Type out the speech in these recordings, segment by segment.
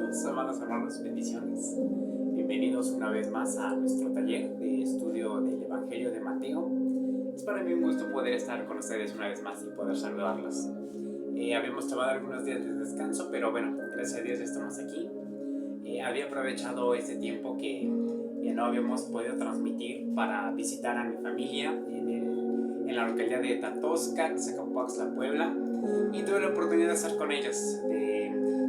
todos, amados hermanos, bendiciones. Bienvenidos una vez más a nuestro taller de estudio del Evangelio de Mateo. Es para mí un gusto poder estar con ustedes una vez más y poder saludarlos. Habíamos tomado algunos días de descanso, pero bueno, gracias a Dios ya estamos aquí. Había aprovechado este tiempo que no habíamos podido transmitir para visitar a mi familia en la localidad de Tatosca, Zacapoaxtla, Puebla, y tuve la oportunidad de estar con ellos, de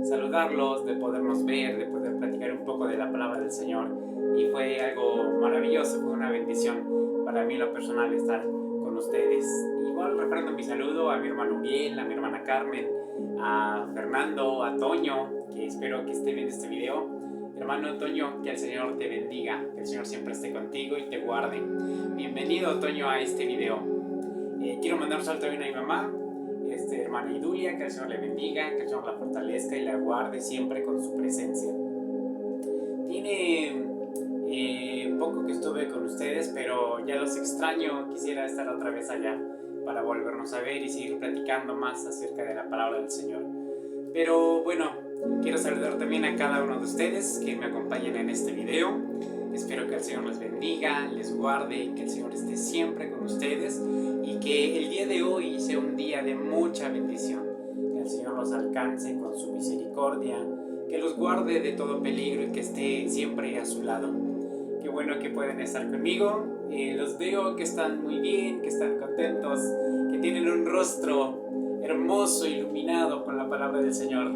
saludarlos, de podernos ver, de poder platicar un poco de la palabra del Señor, y fue algo maravilloso, fue una bendición para mí en lo personal estar con ustedes. Igual referendo mi saludo a mi hermano Uriel, a mi hermana Carmen, a Fernando, a Toño, que espero que esté viendo este video. Hermano Toño, que el Señor te bendiga, que el Señor siempre esté contigo y te guarde. Bienvenido, Toño, a este video. Quiero mandar un saludo también a mi mamá, hermana Idulia, que el Señor le bendiga, que el Señor la fortalezca y la guarde siempre con su presencia. Tiene poco que estuve con ustedes, pero ya los extraño. Quisiera estar otra vez allá para volvernos a ver y seguir platicando más acerca de la palabra del Señor. Pero bueno, quiero saludar también a cada uno de ustedes que me acompañan en este video. Espero que el Señor les bendiga, les guarde, que el Señor esté siempre con ustedes y que el día de hoy sea un día de mucha bendición. Que el Señor los alcance con su misericordia, que los guarde de todo peligro y que esté siempre a su lado. Qué bueno que pueden estar conmigo. Los veo que están muy bien, que están contentos, que tienen un rostro hermoso, iluminado con la palabra del Señor.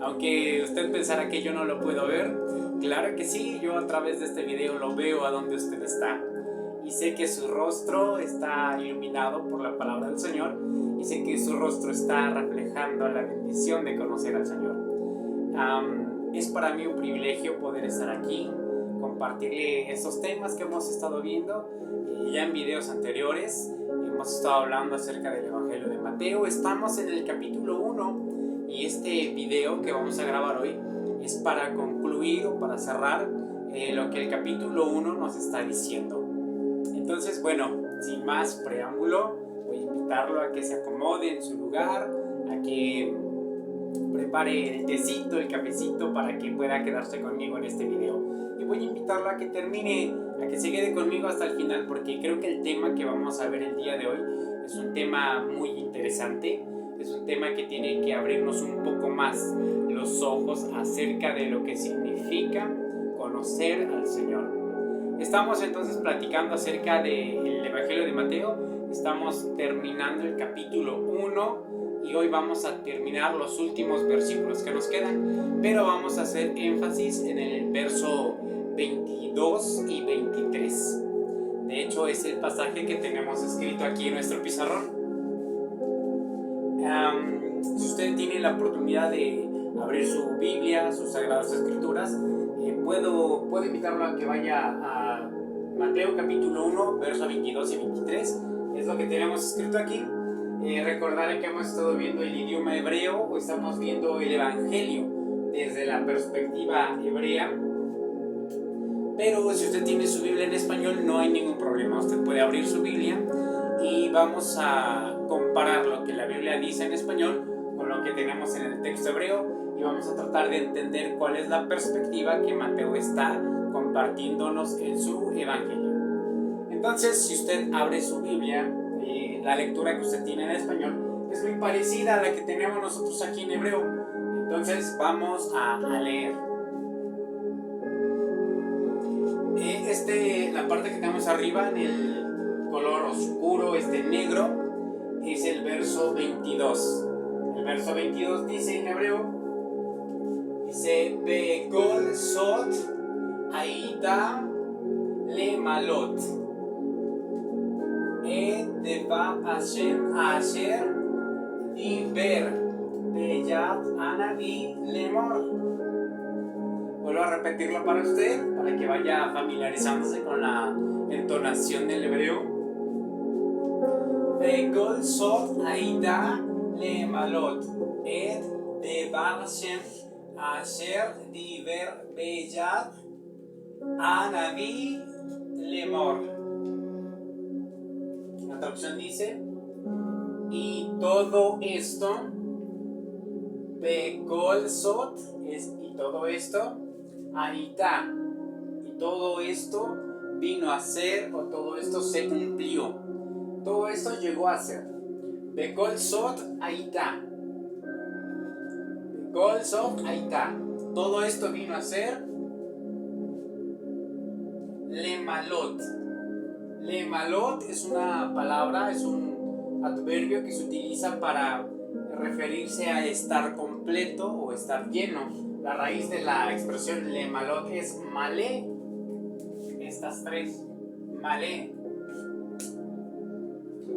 Aunque usted pensará que yo no lo puedo ver, claro que sí, yo a través de este video lo veo a donde usted está. Y sé que su rostro está iluminado por la palabra del Señor, y sé que su rostro está reflejando la bendición de conocer al Señor. Es para mí un privilegio poder estar aquí, compartirle estos temas que hemos estado viendo ya en videos anteriores. Hemos estado hablando acerca del Evangelio de Mateo. Estamos en el capítulo 1 y este video que vamos a grabar hoy es para concluir o para cerrar lo que el capítulo 1 nos está diciendo. Entonces, bueno, sin más preámbulo, voy a invitarlo a que se acomode en su lugar, a que prepare el tecito, el cafecito para que pueda quedarse conmigo en este video. Y voy a invitarlo a que termine, a que se quede conmigo hasta el final, porque creo que el tema que vamos a ver el día de hoy es un tema muy interesante. Es un tema que tiene que abrirnos un poco más los ojos acerca de lo que significa conocer al Señor. Estamos entonces platicando acerca del Evangelio de Mateo. Estamos terminando el capítulo 1 y hoy vamos a terminar los últimos versículos que nos quedan, pero vamos a hacer énfasis en el verso 22 y 23. De hecho, es el pasaje que tenemos escrito aquí en nuestro pizarrón. Si usted tiene la oportunidad de abrir su Biblia, sus Sagradas Escrituras, puedo invitarlo a que vaya a Mateo capítulo 1, versos 22 y 23. Es lo que tenemos escrito aquí. Recordaré que hemos estado viendo el idioma hebreo, o estamos viendo el Evangelio desde la perspectiva hebrea. Pero si usted tiene su Biblia en español, no hay ningún problema. Usted puede abrir su Biblia y vamos a comparar lo que la Biblia dice en español con lo que tenemos en el texto hebreo, y vamos a tratar de entender cuál es la perspectiva que Mateo está compartiéndonos en su Evangelio. Entonces, si usted abre su Biblia, la lectura que usted tiene en español es muy parecida a la que tenemos nosotros aquí en hebreo. Entonces vamos a leer. La parte que tenemos arriba en el color oscuro, negro, es el verso 22. El verso 22 dice en hebreo, dice: Begol sot aida le malot Deva Hashem Asher Diber Beyat Anavi Lemor. Vuelvo a repetirlo para usted, para que vaya familiarizándose con la entonación del hebreo. Begol sot aida le malot Deva Hashem Asher Diber Beyat Anavi Lemor. La traducción dice: y todo esto Bekol Sot es y todo esto. Aita. Y todo esto vino a ser, o todo esto se cumplió. Todo esto llegó a ser. Bekol Sot Aita. Bekol Sot Aita. Todo esto vino a ser. Lemalot. Lemalot es una palabra, es un adverbio que se utiliza para referirse a estar completo o estar lleno. La raíz de la expresión lemalot es malé. Estas tres, malé,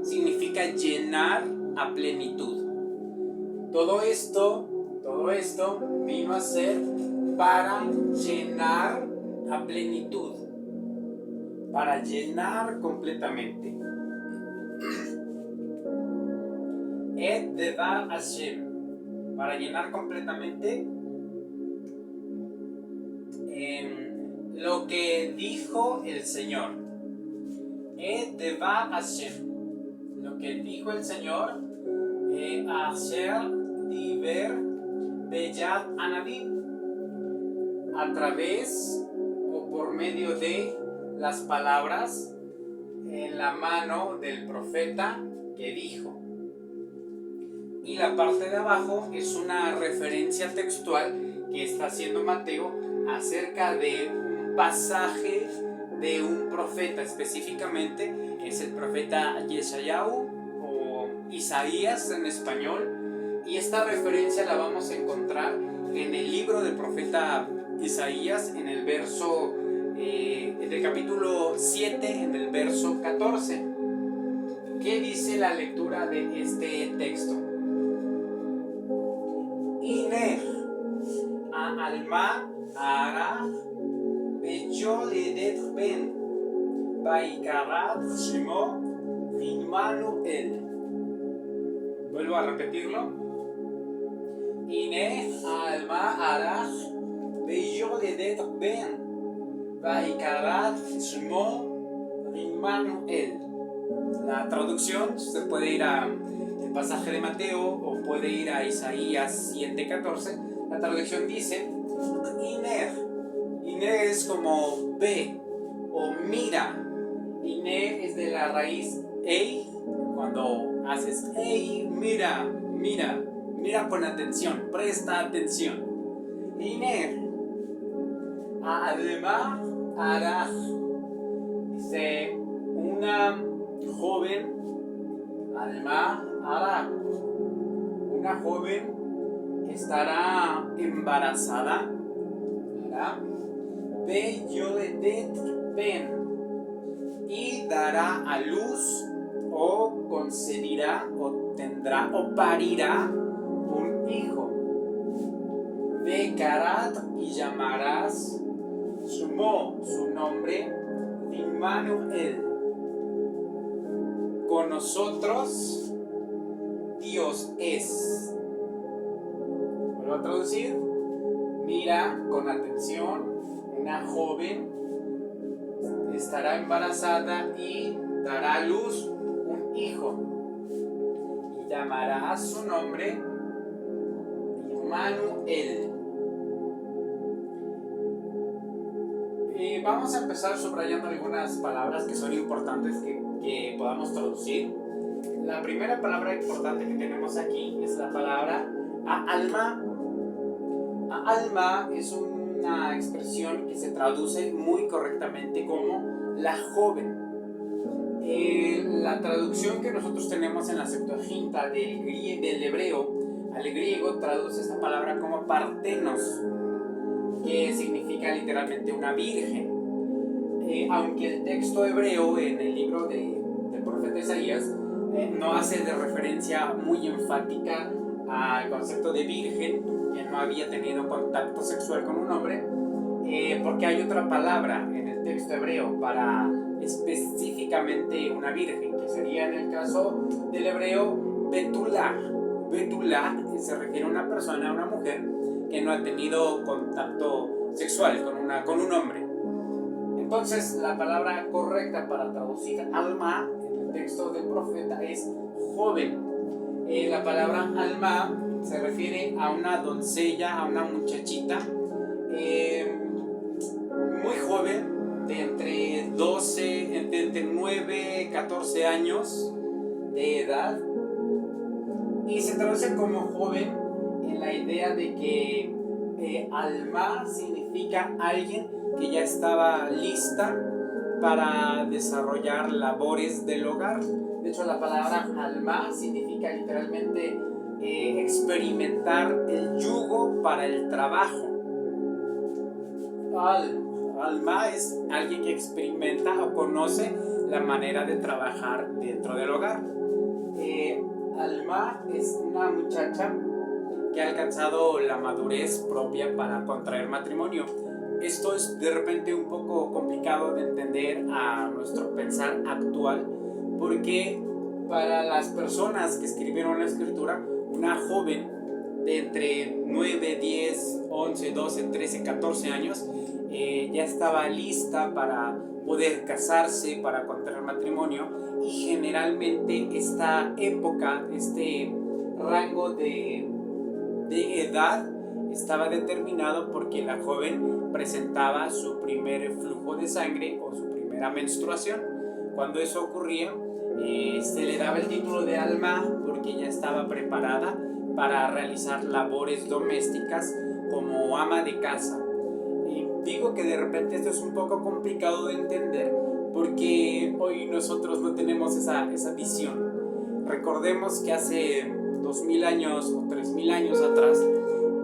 significa llenar a plenitud. Todo esto vino a ser para llenar a plenitud, para llenar completamente. Et devar Hashem, para llenar completamente lo que dijo el Señor. Et devar Hashem, lo que dijo el Señor. Asher diver beyad anabim, a través o por medio de las palabras en la mano del profeta que dijo. Y la parte de abajo es una referencia textual que está haciendo Mateo acerca de un pasaje de un profeta, específicamente es el profeta Yeshayahu o Isaías en español, y esta referencia la vamos a encontrar en el libro del profeta Isaías en el verso en el capítulo 7, en el verso 14. ¿Qué dice la lectura de este texto? Iner a alma ara beyoledet ben baikarat shimo Immanuel. Vuelvo a repetirlo. Ine alma ara beyoledet ben baikarat shimo Immanuel. La traducción, usted puede ir al pasaje de Mateo o puede ir a Isaías 7:14. La traducción dice Iner. Iner es como ve o mira. Iner es de la raíz ei. Cuando haces ei, mira, mira, mira con atención, presta atención. Iner. Además, Araj. Dice una joven, además, Araj. Una joven estará embarazada, Beyoledet ben, y dará a luz o concebirá o tendrá o parirá un hijo. Bekarat, y llamarás su nombre Immanuel. Con nosotros Dios es. Vuelvo a traducir. Mira con atención, una joven estará embarazada y dará a luz un hijo. Y llamará su nombre Immanuel. Vamos a empezar subrayando algunas palabras que son importantes que podamos traducir. La primera palabra importante que tenemos aquí es la palabra alma. Alma es una expresión que se traduce muy correctamente como la joven. La traducción que nosotros tenemos en la Septuaginta del hebreo al griego traduce esta palabra como partenos, que significa literalmente una virgen. Aunque el texto hebreo en el libro del profeta Isaías no hace de referencia muy enfática al concepto de virgen, que no había tenido contacto sexual con un hombre, porque hay otra palabra en el texto hebreo para específicamente una virgen, que sería en el caso del hebreo Betulá. Betulá se refiere a una persona, a una mujer que no ha tenido contacto sexual con un hombre. Entonces la palabra correcta para traducir alma en el texto del profeta es joven. La palabra alma se refiere a una doncella, a una muchachita muy joven, de entre 9 y 14 años de edad, y se traduce como joven en la idea de que alma significa alguien que ya estaba lista para desarrollar labores del hogar. De hecho, la palabra alma significa literalmente experimentar el yugo para el trabajo. Alma es alguien que experimenta o conoce la manera de trabajar dentro del hogar. Alma es una muchacha que ha alcanzado la madurez propia para contraer matrimonio. Esto es de repente un poco complicado de entender a nuestro pensar actual, porque para las personas que escribieron la escritura, una joven de entre 9, 10, 11, 12, 13, 14 años ya estaba lista para poder casarse, para contraer matrimonio, y generalmente esta época, este rango de edad estaba determinado porque la joven presentaba su primer flujo de sangre o su primera menstruación. Cuando eso ocurría, se le daba el título de alma porque ella estaba preparada para realizar labores domésticas como ama de casa. Y digo que de repente esto es un poco complicado de entender porque hoy nosotros no tenemos esa visión. Recordemos que hace 2000 años o 3000 años atrás,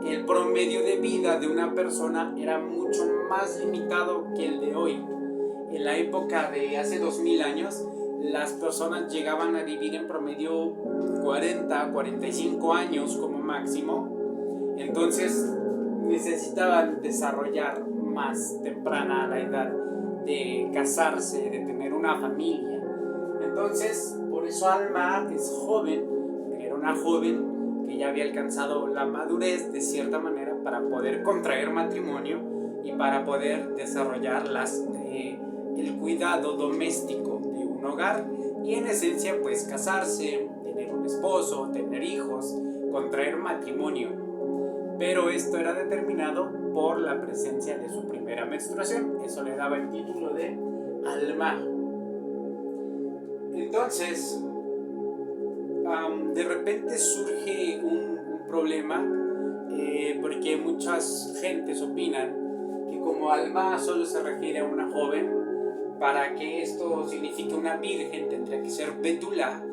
el promedio de vida de una persona era mucho más limitado que el de hoy. En la época de hace 2000 años, las personas llegaban a vivir en promedio 40, 45 años como máximo. Entonces necesitaban desarrollar más temprana la edad de casarse, de tener una familia. Entonces, por eso Alma es joven, era una joven que ya había alcanzado la madurez de cierta manera para poder contraer matrimonio y para poder desarrollar el cuidado doméstico de un hogar, y en esencia pues casarse, tener un esposo, tener hijos, contraer matrimonio. Pero esto era determinado por la presencia de su primera menstruación. Eso le daba el título de alma. Entonces, de repente surge un problema, porque muchas gentes opinan que como alma solo se refiere a una joven, para que esto signifique una virgen tendría que ser betula.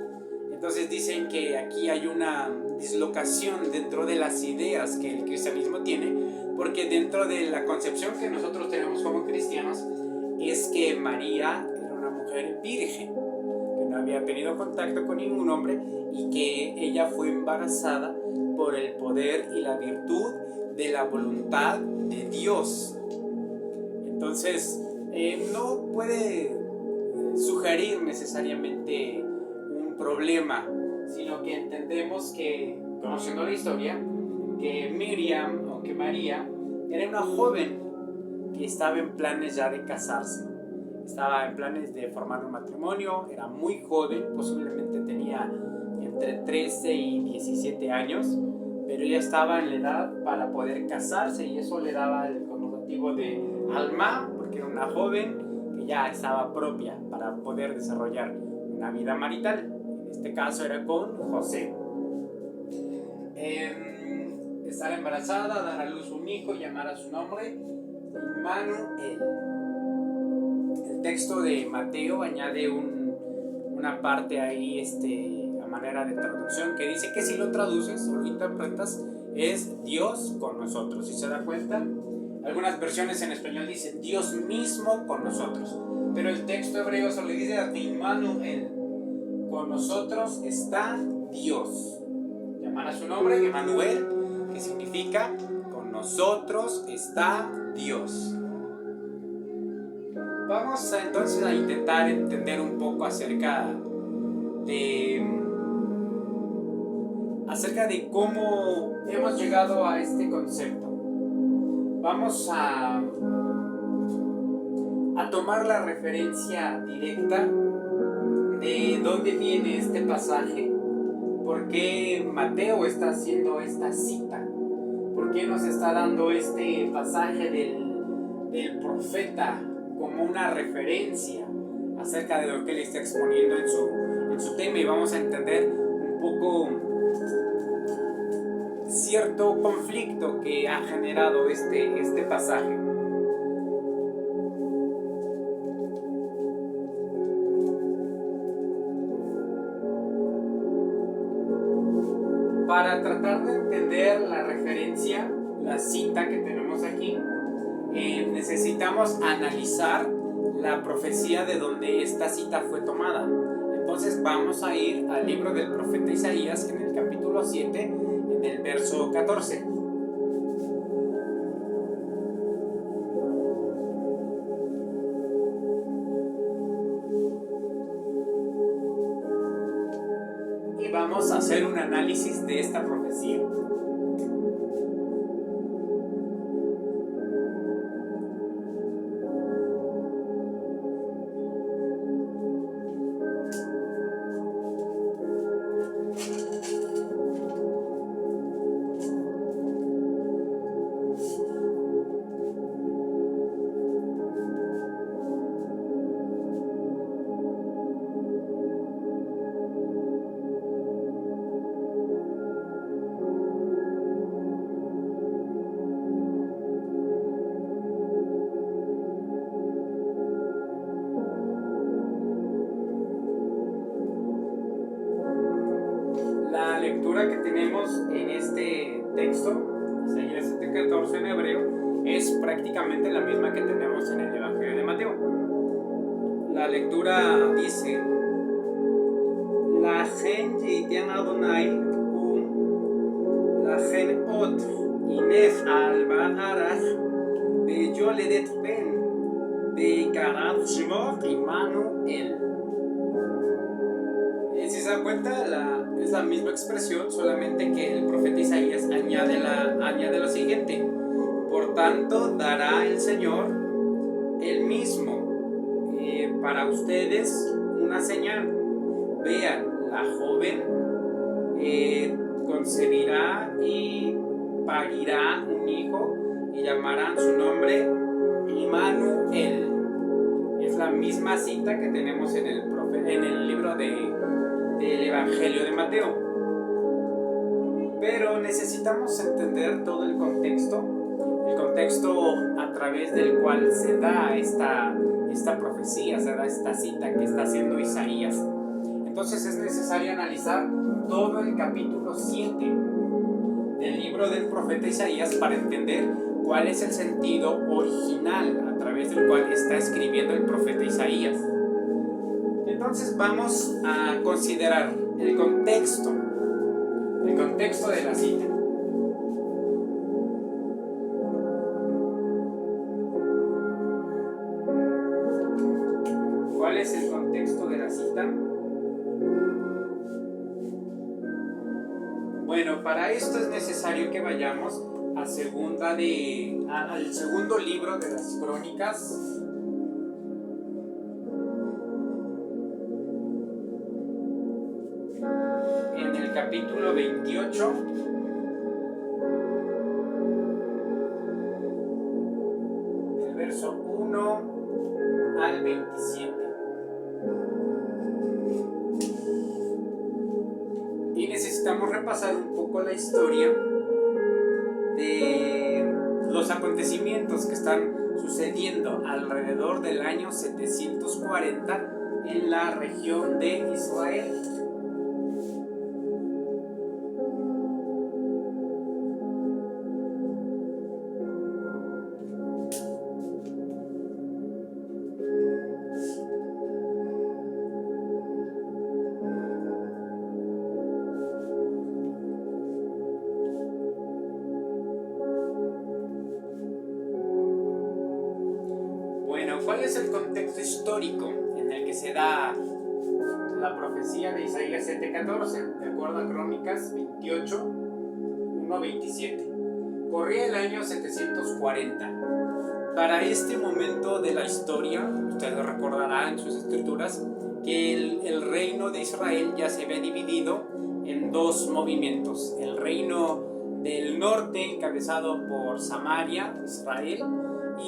Entonces dicen que aquí hay una dislocación dentro de las ideas que el cristianismo tiene, porque dentro de la concepción que nosotros tenemos como cristianos es que María era una mujer virgen, que no había tenido contacto con ningún hombre y que ella fue embarazada por el poder y la virtud de la voluntad de Dios. Entonces, no puede sugerir necesariamente un problema, sino que entendemos que, conociendo la historia, que Miriam o que María era una joven que estaba en planes ya de casarse, estaba en planes de formar un matrimonio, era muy joven, posiblemente tenía entre 13 y 17 años, pero ya estaba en la edad para poder casarse, y eso le daba el connotativo de alma, porque era una joven que ya estaba propia para poder desarrollar una vida marital. En este caso era con José. Estar embarazada, dar a luz un hijo, llamar a su nombre Immanuel. El texto de Mateo añade una parte ahí a manera de traducción que dice que si lo traduces o lo interpretas es Dios con nosotros. Si se da cuenta, algunas versiones en español dicen Dios mismo con nosotros, pero el texto hebreo solo dice Immanuel, con nosotros está Dios. Llamar a su nombre Emmanuel, que significa con nosotros está Dios. Vamos entonces a intentar entender un poco acerca de cómo hemos llegado a este concepto. Vamos a tomar la referencia directa de dónde viene este pasaje por qué Mateo está haciendo esta cita, por qué nos está dando este pasaje del profeta como una referencia acerca de lo que él está exponiendo en su tema, y vamos a entender un poco cierto conflicto que ha generado este pasaje. Para tratar de entender la referencia, la cita que tenemos aquí, necesitamos analizar la profecía de donde esta cita fue tomada. Entonces vamos a ir al libro del profeta Isaías en el capítulo 7, en el verso 14. Y vamos a hacer un análisis de esta profecía. La lectura que tenemos en este texto, Isaías 7:14 en hebreo, es prácticamente la misma que tenemos en el Evangelio de Mateo. La lectura dice: Lachen yitian Adonai lachen ot inech al ba'arach beyoledet ben beikarat shmo Immanuel. Si se dan cuenta, es la misma expresión, solamente que el profeta Isaías añade lo siguiente: por tanto dará el Señor él mismo para ustedes una señal. Vean, la joven concebirá y parirá un hijo y llamarán su nombre Immanuel. Es la misma cita que tenemos en el libro del Evangelio de Mateo. Pero necesitamos entender todo el contexto a través del cual se da esta profecía, se da esta cita que está haciendo Isaías. Entonces es necesario analizar todo el capítulo 7 del libro del profeta Isaías para entender cuál es el sentido original a través del cual está escribiendo el profeta Isaías. Entonces vamos a considerar el contexto de la cita. ¿Cuál es el contexto de la cita? Bueno, para esto es necesario que vayamos al segundo libro de las Crónicas. En el capítulo 28, del verso 1 al 27. Y necesitamos repasar un poco la historia de los acontecimientos que están sucediendo alrededor del año 740 en la región de Israel. ¿Cuál es el contexto histórico en el que se da la profecía de Isaías 7:14? De acuerdo a Crónicas 28, 1-27. Corría el año 740. Para este momento de la historia, ustedes recordarán en sus escrituras que el reino de Israel ya se había dividido en dos movimientos: el reino del norte, encabezado por Samaria, Israel,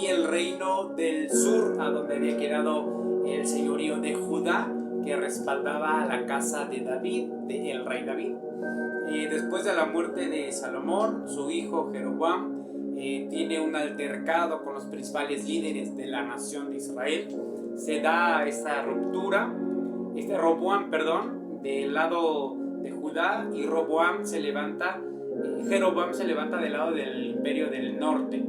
y el reino del sur, a donde había quedado el señorío de Judá, que respaldaba a la casa de David, el rey David. Después de la muerte de Salomón, su hijo Jeroboam tiene un altercado con los principales líderes de la nación de Israel. Se da esta ruptura, Roboam, del lado de Judá, y Jeroboam se levanta del lado del imperio del norte.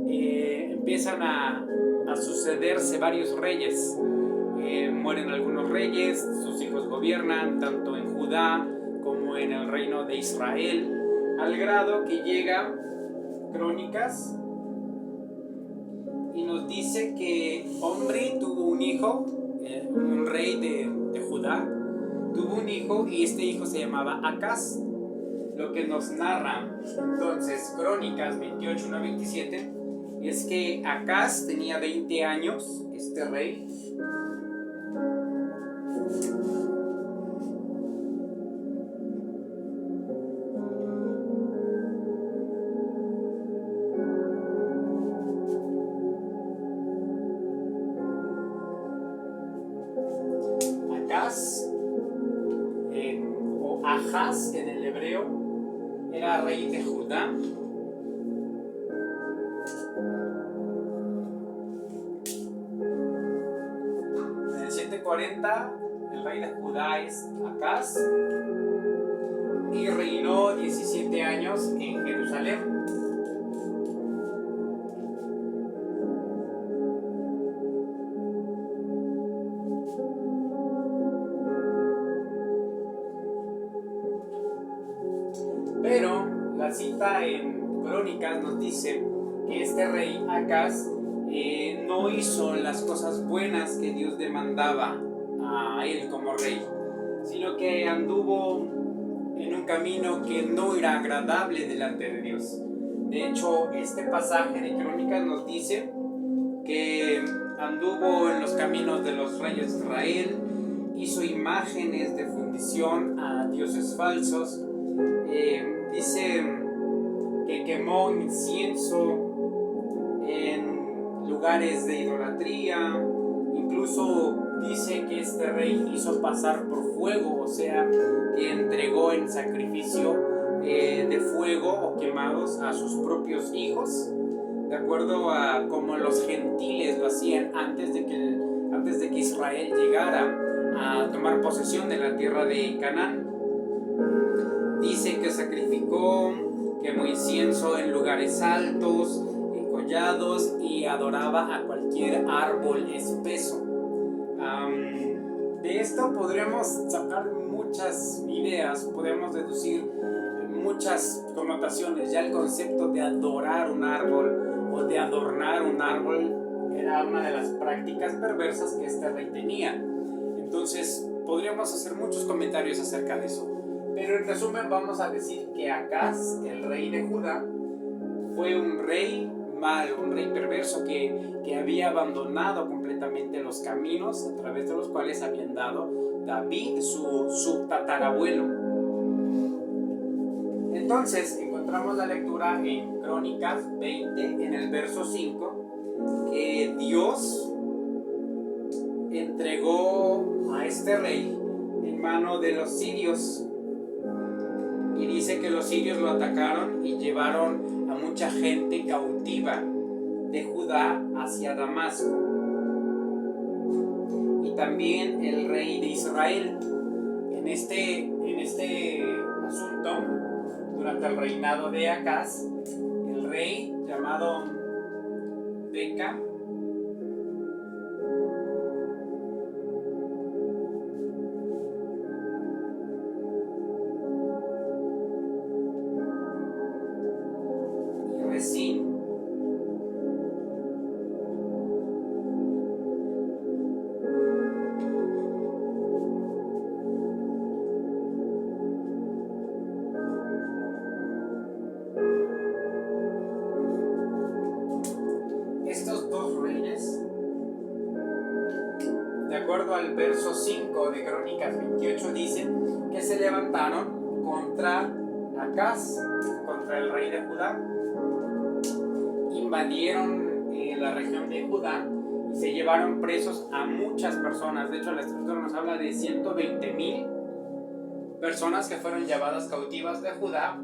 Empiezan a sucederse varios reyes. Mueren algunos reyes, sus hijos gobiernan tanto en Judá como en el reino de Israel, al grado que llega Crónicas y nos dice que Omri tuvo un hijo, un rey de Judá, tuvo un hijo, y este hijo se llamaba Acaz. Lo que nos narra entonces Crónicas 28, 1 a 27 es que Acaz tenía 20 años, este rey. O Ahaz en el hebreo, era rey de Judá. En el 740 el rey de Judá es Acaz y reinó 17 años en Jerusalén. Pero la cita en Crónicas nos dice que este rey Acaz no hizo las cosas buenas que Dios demandaba a él como rey, sino que anduvo en un camino que no era agradable delante de Dios. De hecho, este pasaje de Crónicas nos dice que anduvo en los caminos de los reyes de Israel, hizo imágenes de fundición a dioses falsos, dice que quemó incienso en lugares de idolatría, incluso dice que este rey hizo pasar por fuego, o sea, que entregó en sacrificio de fuego o quemados a sus propios hijos, de acuerdo a como los gentiles lo hacían antes de que Israel llegara a tomar posesión de la tierra de Canaán. Dice que sacrificó, quemó incienso en lugares altos, en collados, y adoraba a cualquier árbol espeso. De esto podremos sacar muchas ideas, podemos deducir muchas connotaciones. Ya el concepto de adorar un árbol o de adornar un árbol era una de las prácticas perversas que este rey tenía. Entonces podríamos hacer muchos comentarios acerca de eso, pero en resumen vamos a decir que Acaz, el rey de Judá, fue un rey malo, un rey perverso que había abandonado completamente los caminos a través de los cuales había andado David, su tatarabuelo. Entonces encontramos la lectura en Crónicas 20, en el verso 5, que Dios entregó a este rey en mano de los sirios, y dice que los sirios lo atacaron y llevaron a mucha gente cautiva de Judá hacia Damasco. Y también el rey de Israel, en este asunto, durante el reinado de Acaz, el rey llamado Beca y Resín, estos dos verso 5 de Crónicas 28 dice que se levantaron contra Acaz, contra el rey de Judá, invadieron la región de Judá y se llevaron presos a muchas personas. De hecho, la escritura nos habla de 120,000 personas que fueron llevadas cautivas de Judá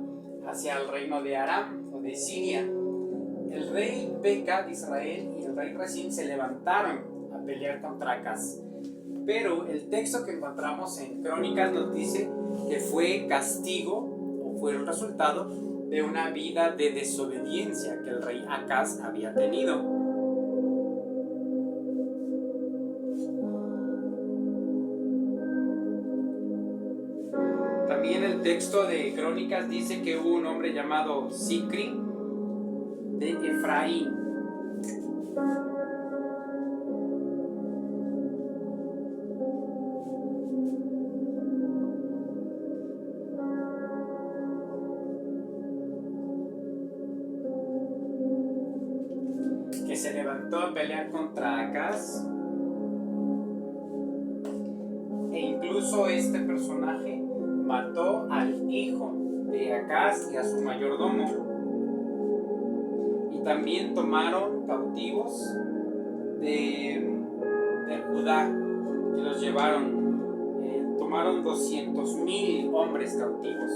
hacia el reino de Aram o de Siria. El rey Peca de Israel y el rey Resín se levantaron a pelear contra Acaz. Pero el texto que encontramos en Crónicas nos dice que fue castigo o fue el resultado de una vida de desobediencia que el rey Acaz había tenido. También el texto de Crónicas dice que hubo un hombre llamado Sicri de Efraín. Que se levantó a pelear contra Acaz. E incluso este personaje mató al hijo de Acaz y a su mayordomo. Y también tomaron cautivos de Judá y los llevaron. Tomaron 200,000 hombres cautivos.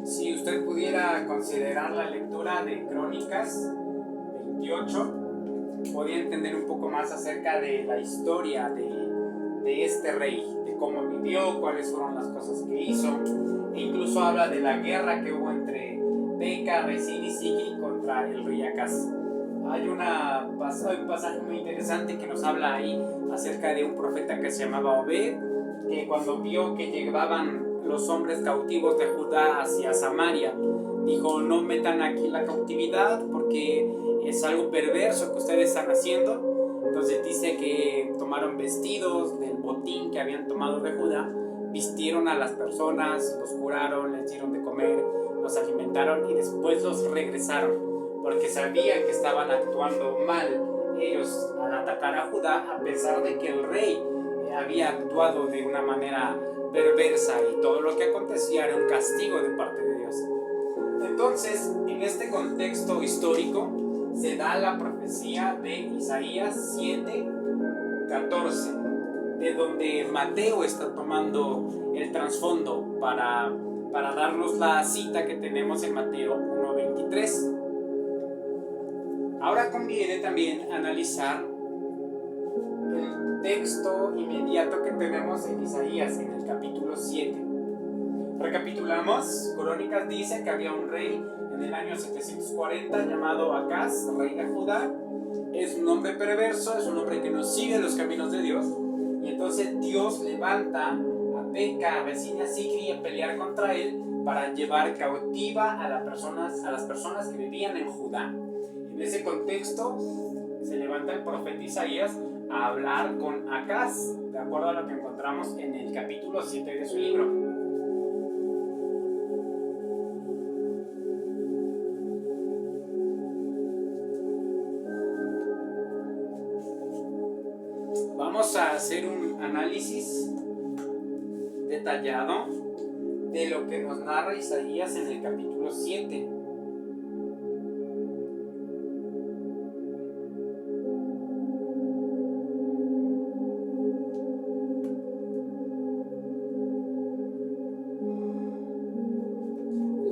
Si usted pudiera considerar la lectura de Crónicas 28, podría entender un poco más acerca de la historia de este rey, de cómo vivió, cuáles fueron las cosas que hizo, e incluso habla de la guerra que hubo entre Peca, Resín y Sicri contra el rey Acaz. Hay un pasaje muy interesante que nos habla ahí acerca de un profeta que se llamaba Obed, que cuando vio que llegaban los hombres cautivos de Judá hacia Samaria, dijo: no metan aquí la cautividad porque es algo perverso que ustedes están haciendo. Entonces dice que tomaron vestidos del botín que habían tomado de Judá, vistieron a las personas, los curaron, les dieron de comer, los alimentaron y después los regresaron, porque sabían que estaban actuando mal ellos al atacar a Judá, a pesar de que el rey había actuado de una manera perversa y todo lo que acontecía era un castigo de parte de Dios. Entonces, en este contexto histórico se da la profecía de Isaías 7:14, de donde Mateo está tomando el trasfondo para darnos la cita que tenemos en Mateo 1:23. Ahora conviene también analizar el texto inmediato que tenemos en Isaías, en el capítulo 7. Recapitulamos. Crónicas dice que había un rey en el año 740 llamado Acaz, rey de Judá. Es un hombre perverso, es un hombre que no sigue los caminos de Dios, y entonces Dios levanta a Peca, a Resín y a Sicri a pelear contra él para llevar cautiva a las personas que vivían en Judá. En ese contexto se levanta el profeta Isaías a hablar con Acaz, de acuerdo a lo que encontramos en el capítulo 7 de su libro. Vamos a hacer un análisis detallado de lo que nos narra Isaías en el capítulo 7.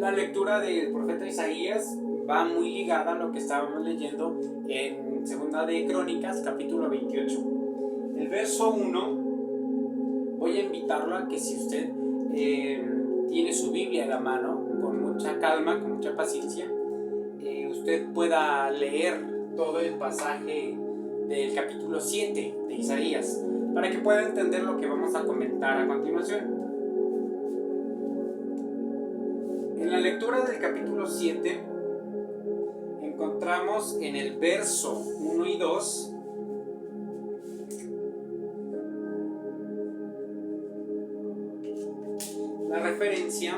La lectura del profeta Isaías va muy ligada a lo que estábamos leyendo en Segunda de Crónicas, capítulo 28. El verso 1, voy a invitarlo a que si usted tiene su Biblia en la mano, con mucha calma, con mucha paciencia, usted pueda leer todo el pasaje del capítulo 7 de Isaías, para que pueda entender lo que vamos a comentar a continuación. En la lectura del capítulo 7 encontramos en el verso 1 y 2 referencia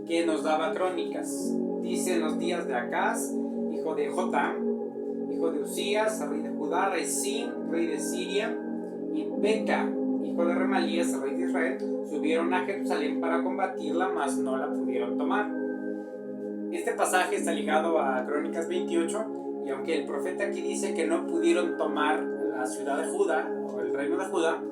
que nos daba Crónicas. Dice: en los días de Acaz, hijo de Jotam, hijo de Usías, rey de Judá, Rezín, rey de Siria, y Peca, hijo de Remalías, rey de Israel, subieron a Jerusalén para combatirla, mas no la pudieron tomar. Este pasaje está ligado a Crónicas 28, y aunque el profeta aquí dice que no pudieron tomar la ciudad de Judá, o el reino de Judá,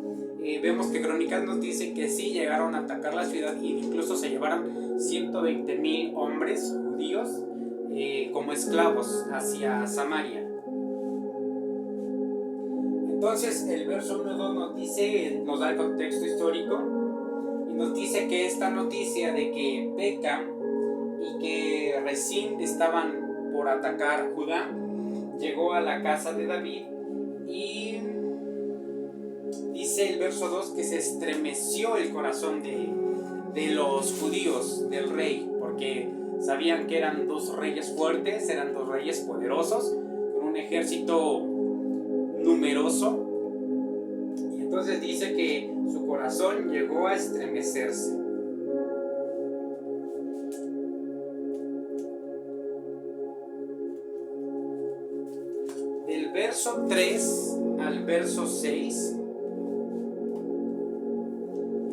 vemos que Crónicas nos dice que sí llegaron a atacar la ciudad e incluso se llevaron 120,000 hombres judíos como esclavos hacia Samaria. Entonces el verso 1-2 nos da el contexto histórico y nos dice que esta noticia de que Peca y que Rezín estaban por atacar Judá llegó a la casa de David, y dice el verso 2 que se estremeció el corazón de los judíos, del rey, porque sabían que eran dos reyes fuertes, eran dos reyes poderosos, con un ejército numeroso. Y entonces dice que su corazón llegó a estremecerse. Del verso 3 al verso 6,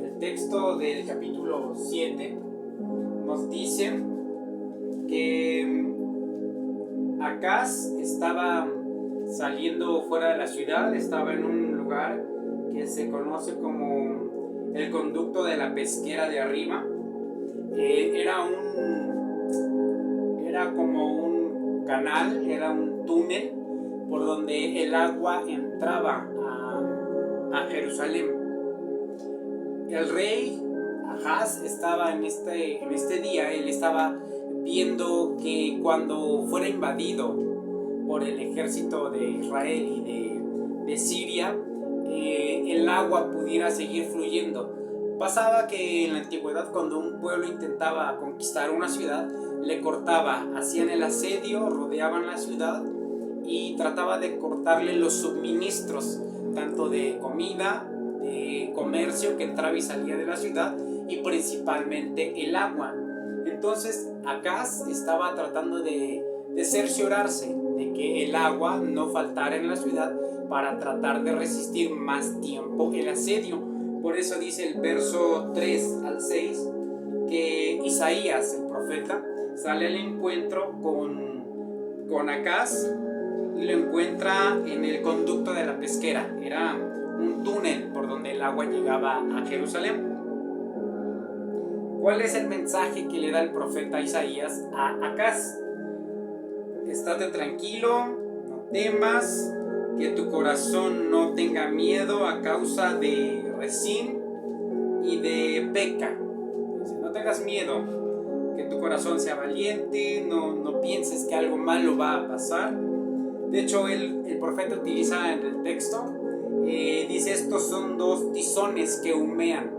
el texto del capítulo 7 nos dice que Acaz estaba saliendo fuera de la ciudad, estaba en un lugar que se conoce como el conducto de la pesquera de arriba. Era como un canal, era un túnel por donde el agua entraba a Jerusalén. El rey Ahaz estaba en este día, él estaba viendo que cuando fuera invadido por el ejército de Israel y de Siria, el agua pudiera seguir fluyendo. Pasaba que en la antigüedad, cuando un pueblo intentaba conquistar una ciudad, le cortaba, hacían el asedio, rodeaban la ciudad y trataba de cortarle los suministros, tanto de comida, de comercio que entraba y salía de la ciudad, y principalmente el agua. Entonces Acaz estaba tratando de cerciorarse de que el agua no faltara en la ciudad para tratar de resistir más tiempo el asedio. Por eso dice el verso 3 al 6 que Isaías, el profeta, sale al encuentro con Acaz y lo encuentra en el conducto de la pesquera. Era un túnel por donde el agua llegaba a Jerusalén. ¿Cuál es el mensaje que le da el profeta Isaías a Acaz? Estate tranquilo, no temas, que tu corazón no tenga miedo a causa de Rezín y de Peca. No tengas miedo, que tu corazón sea valiente, no pienses que algo malo va a pasar. De hecho, el profeta utiliza en el texto, dice: estos son dos tizones que humean.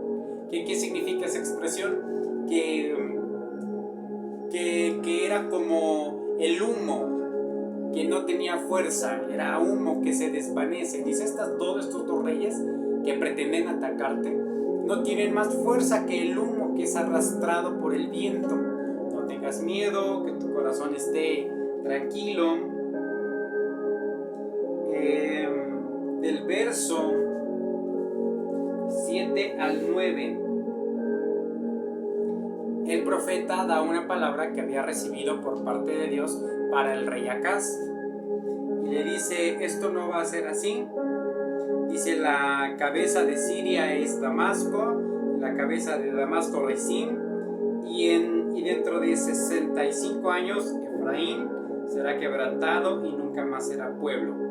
¿Qué significa esa expresión? Que era como el humo que no tenía fuerza, era humo que se desvanece. Dice: todos estos dos reyes que pretenden atacarte no tienen más fuerza que el humo que es arrastrado por el viento. No tengas miedo, que tu corazón esté tranquilo. Del verso 7 al 9, el profeta da una palabra que había recibido por parte de Dios para el rey Acaz. Y le dice: esto no va a ser así. Dice: la cabeza de Siria es Damasco, la cabeza de Damasco Rezín, y dentro de 65 años Efraín será quebrantado y nunca más será pueblo.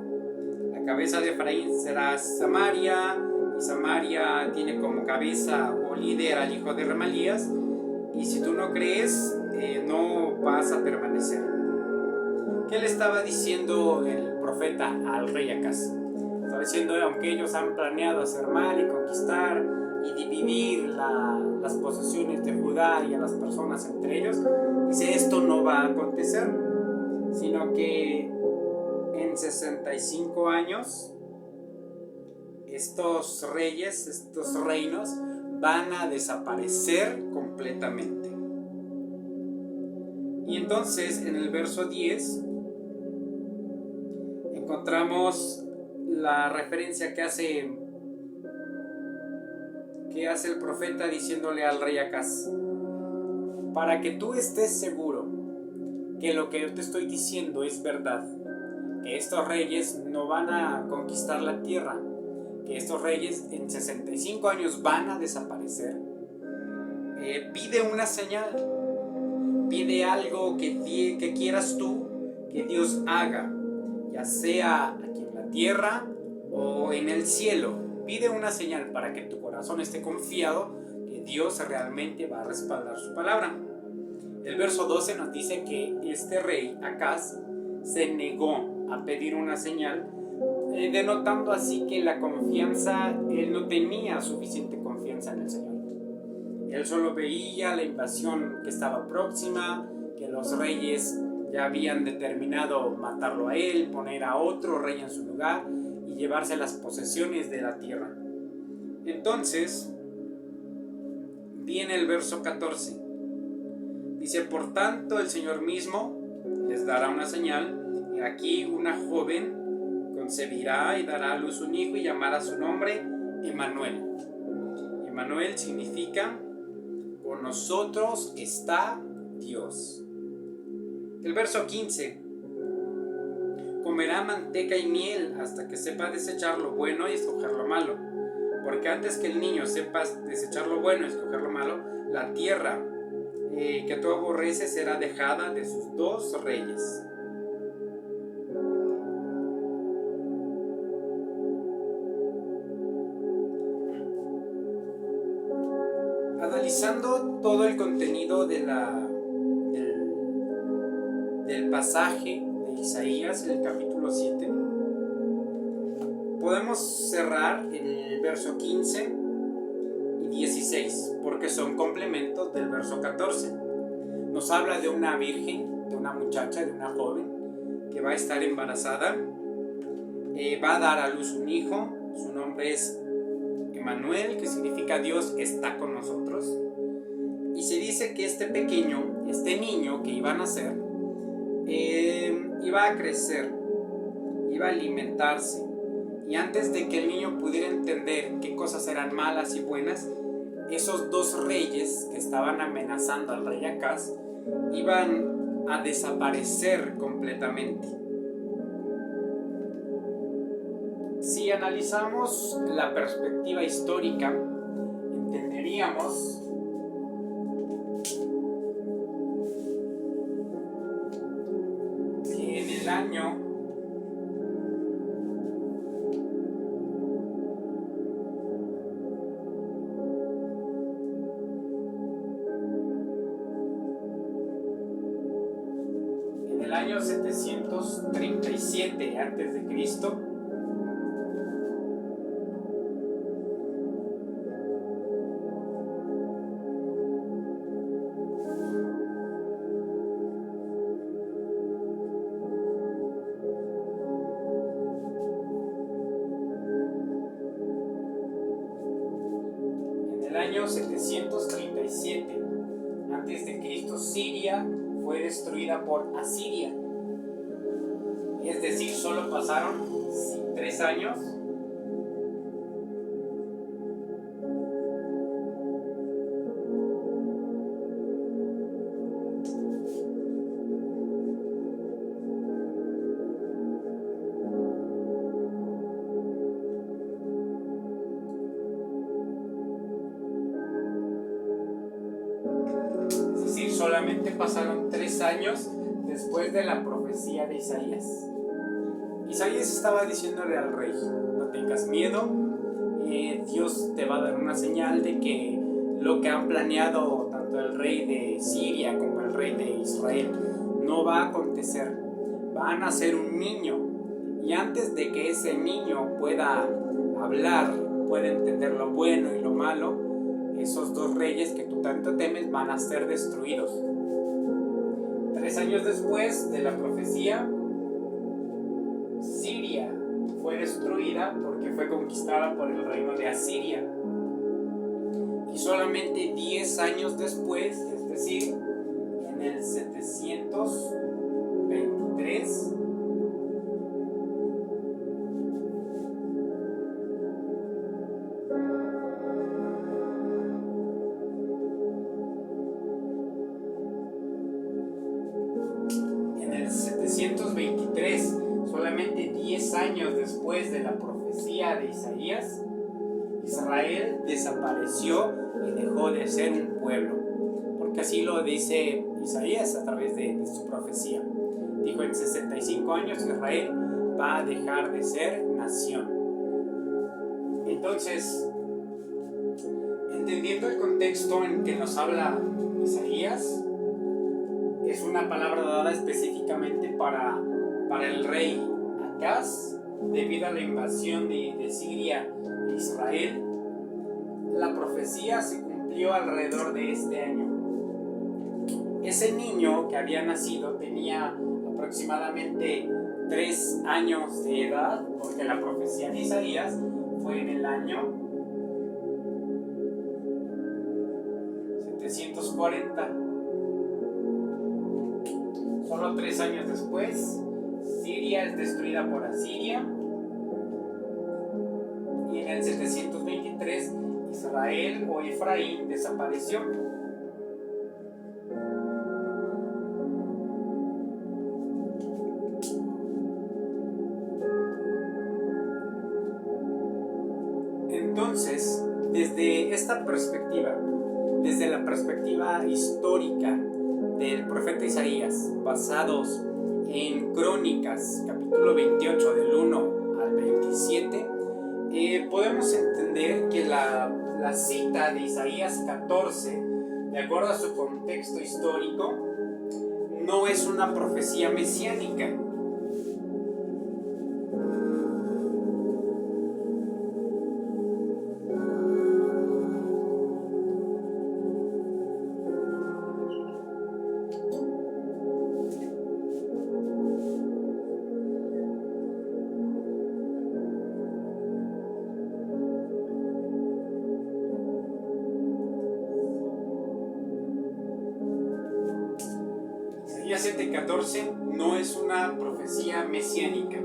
La cabeza de Efraín será Samaria, y Samaria tiene como cabeza o líder al hijo de Remalías, y si tú no crees, no vas a permanecer. ¿Qué le estaba diciendo el profeta al rey Acaz? Estaba diciendo: aunque ellos han planeado hacer mal y conquistar y dividir las posesiones de Judá y a las personas entre ellos, dice: esto no va a acontecer, sino que en 65 años estos reyes, estos reinos van a desaparecer completamente. Y entonces en el verso 10 encontramos la referencia que hace el profeta diciéndole al rey Acaz: para que tú estés seguro que lo que yo te estoy diciendo es verdad, que estos reyes no van a conquistar la tierra, que estos reyes en 65 años van a desaparecer, pide una señal, pide algo que quieras tú que Dios haga, ya sea aquí en la tierra o en el cielo. Pide una señal para que tu corazón esté confiado que Dios realmente va a respaldar su palabra. El verso 12 nos dice que este rey Acaz se negó a pedir una señal, denotando así que él no tenía suficiente confianza en el Señor. Él solo veía la invasión que estaba próxima, que los reyes ya habían determinado matarlo a él, poner a otro rey en su lugar y llevarse las posesiones de la tierra. Entonces viene el verso 14. Dice: por tanto el Señor mismo les dará una señal, y aquí una joven concebirá y dará a luz un hijo y llamará su nombre Emmanuel. Emmanuel significa con nosotros está Dios. El verso 15: comerá manteca y miel hasta que sepa desechar lo bueno y escoger lo malo, porque antes que el niño sepa desechar lo bueno y escoger lo malo, la tierra que tú aborreces será dejada de sus dos reyes. Analizando todo el contenido del pasaje de Isaías, en el capítulo 7, podemos cerrar el verso 15 y 16, porque son complementos del verso 14. Nos habla de una virgen, de una muchacha, de una joven que va a estar embarazada, va a dar a luz un hijo. Su nombre es Emmanuel, que significa Dios está con nosotros. Y se dice que este niño que iba a nacer, iba a crecer, iba a alimentarse, y antes de que el niño pudiera entender qué cosas eran malas y buenas, esos dos reyes que estaban amenazando al rey Acaz iban a desaparecer completamente. Si analizamos la perspectiva histórica, entenderíamos que en el año 737 antes de Cristo, en el año 737 antes de Cristo, Siria fue destruida por Asiria. Es decir, solo pasaron 3 años solamente pasaron 3 años después de la profecía de Isaías. Isaías estaba diciéndole al rey: no tengas miedo, Dios te va a dar una señal de que lo que han planeado tanto el rey de Siria como el rey de Israel no va a acontecer. Van a ser un niño, y antes de que ese niño pueda hablar, pueda entender lo bueno y lo malo, esos dos reyes que tú tanto temes van a ser destruidos. 3 años después de la profecía, Siria fue destruida porque fue conquistada por el reino de Asiria. Y solamente 10 años después, es decir, en el 723, solamente 10 años después de la profecía de Isaías, Israel desapareció y dejó de ser un pueblo, porque así lo dice Isaías a través de su profecía. Dijo: en 65 años Israel va a dejar de ser nación. Entonces, entendiendo el contexto en que nos habla Isaías, es una palabra dada específicamente para el rey Acaz, debido a la invasión de Siria e Israel. La profecía se cumplió alrededor de este año. Ese niño que había nacido tenía aproximadamente 3 años de edad, porque la profecía de Isaías fue en el año 740. Solo 3 años después, Siria es destruida por Asiria, y en el 723 Israel o Efraín desapareció. Entonces, desde esta perspectiva, desde la perspectiva histórica del profeta Isaías, basados en Crónicas, capítulo 28, del 1 al 27, podemos entender que la cita de Isaías 14, de acuerdo a su contexto histórico, no es una profecía mesiánica. Isaías 7:14 no es una profecía mesiánica.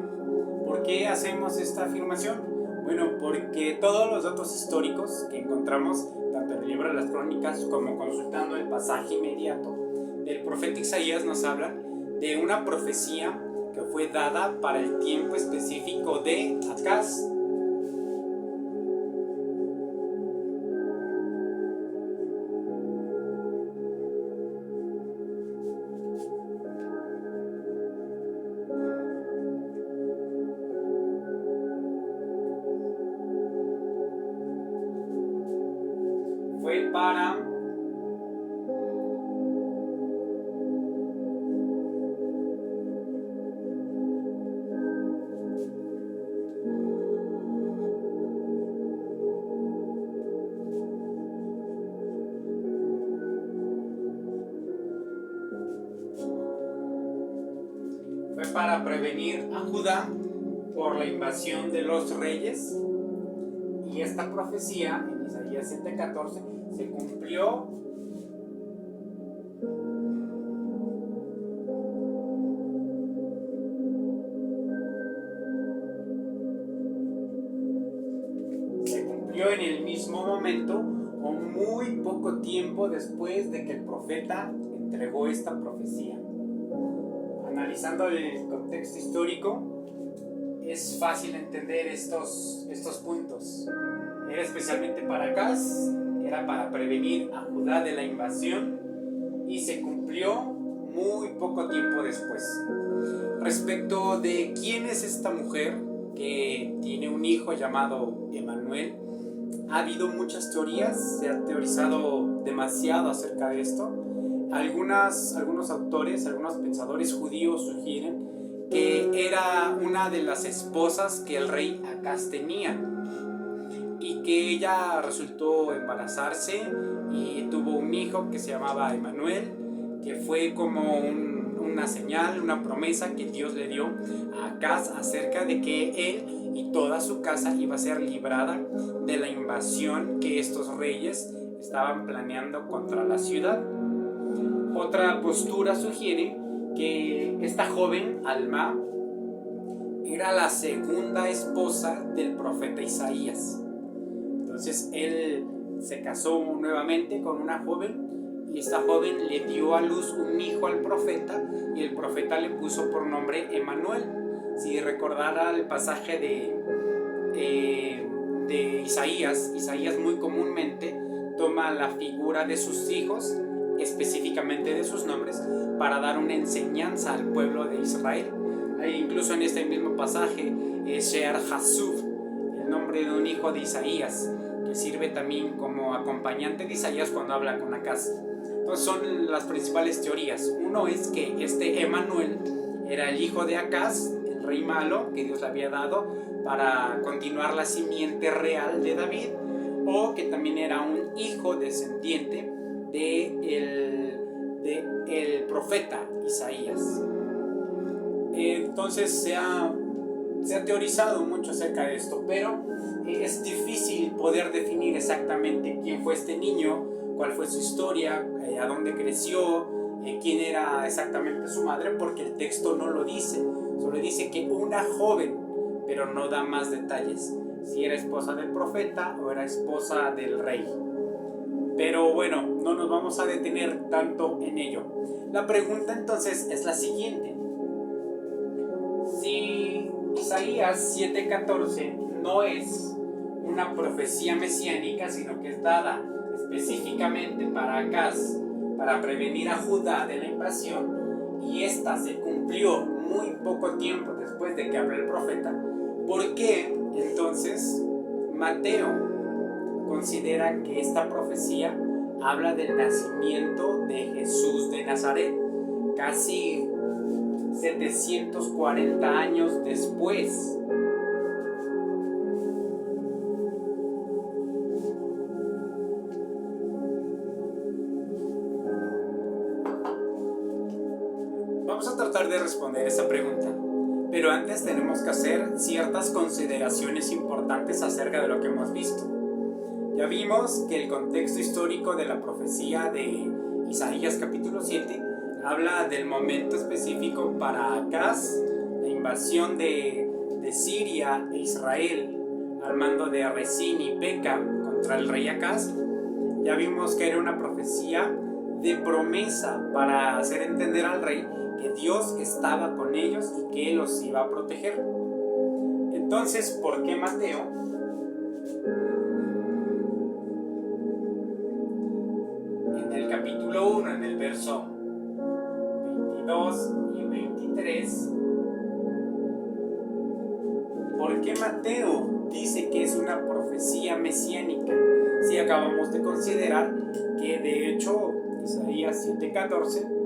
¿Por qué hacemos esta afirmación? Bueno, porque todos los datos históricos que encontramos, tanto en el libro de las Crónicas como consultando el pasaje inmediato del profeta Isaías, nos hablan de una profecía que fue dada para el tiempo específico de Acaz. Fue para prevenir a Judá por la invasión de los reyes, y esta profecía en Isaías 7:14 se cumplió en el mismo momento o muy poco tiempo después de que el profeta entregó esta profecía. Analizando el contexto histórico, es fácil entender estos puntos. Era especialmente para Acaz, era para prevenir a Judá de la invasión, y se cumplió muy poco tiempo después. Respecto de quién es esta mujer que tiene un hijo llamado Emanuel, ha habido muchas teorías, se ha teorizado demasiado acerca de esto. Algunos autores, algunos pensadores judíos sugieren que era una de las esposas que el rey Acaz tenía, y que ella resultó embarazarse y tuvo un hijo que se llamaba Emanuel, que fue como una señal, una promesa que Dios le dio a Acaz acerca de que él y toda su casa iba a ser librada de la invasión que estos reyes estaban planeando contra la ciudad. Otra postura sugiere que esta joven, Alma, era la segunda esposa del profeta Isaías. Entonces él se casó nuevamente con una joven y esta joven le dio a luz un hijo al profeta y el profeta le puso por nombre Emanuel. Si recordara el pasaje de Isaías muy comúnmente toma la figura de sus hijos, específicamente de sus nombres, para dar una enseñanza al pueblo de Israel. Incluso en este mismo pasaje, Shear Hasub, el nombre de un hijo de Isaías, que sirve también como acompañante de Isaías cuando habla con Acaz. Entonces son las principales teorías. Uno es que este Emanuel era el hijo de Acaz, el rey malo que Dios le había dado para continuar la simiente real de David, o que también era un hijo descendiente del profeta Isaías. Entonces se ha teorizado mucho acerca de esto, pero es difícil poder definir exactamente quién fue este niño, cuál fue su historia, a dónde creció, quién era exactamente su madre, porque el texto no lo dice. Solo dice que una joven, pero no da más detalles, si era esposa del profeta o era esposa del rey. Pero bueno, no nos vamos a detener tanto en ello. La pregunta entonces es la siguiente. Si Isaías 7:14 no es una profecía mesiánica, sino que es dada específicamente para Acaz, para prevenir a Judá de la invasión, y esta se cumplió muy poco tiempo después de que habló el profeta, ¿por qué entonces Mateo considera que esta profecía habla del nacimiento de Jesús de Nazaret, casi 740 años después? Vamos a tratar de responder esa pregunta, pero antes tenemos que hacer ciertas consideraciones importantes acerca de lo que hemos visto. Ya vimos que el contexto histórico de la profecía de Isaías capítulo 7 habla del momento específico para Acaz, la invasión de Siria e Israel al mando de Rezín y Peca contra el rey Acaz. Ya vimos que era una profecía de promesa para hacer entender al rey que Dios estaba con ellos y que Él los iba a proteger. Entonces, ¿por qué Mateo en el capítulo 1, en el verso 22 y 23, ¿por qué Mateo dice que es una profecía mesiánica? Si acabamos de considerar que de hecho Isaías 7:14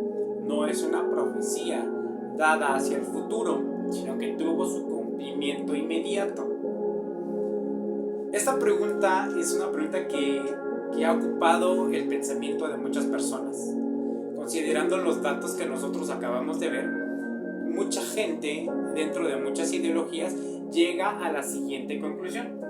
no es una profecía dada hacia el futuro, sino que tuvo su cumplimiento inmediato. Esta pregunta es una pregunta que ha ocupado el pensamiento de muchas personas. Considerando los datos que nosotros acabamos de ver, mucha gente dentro de muchas ideologías llega a la siguiente conclusión.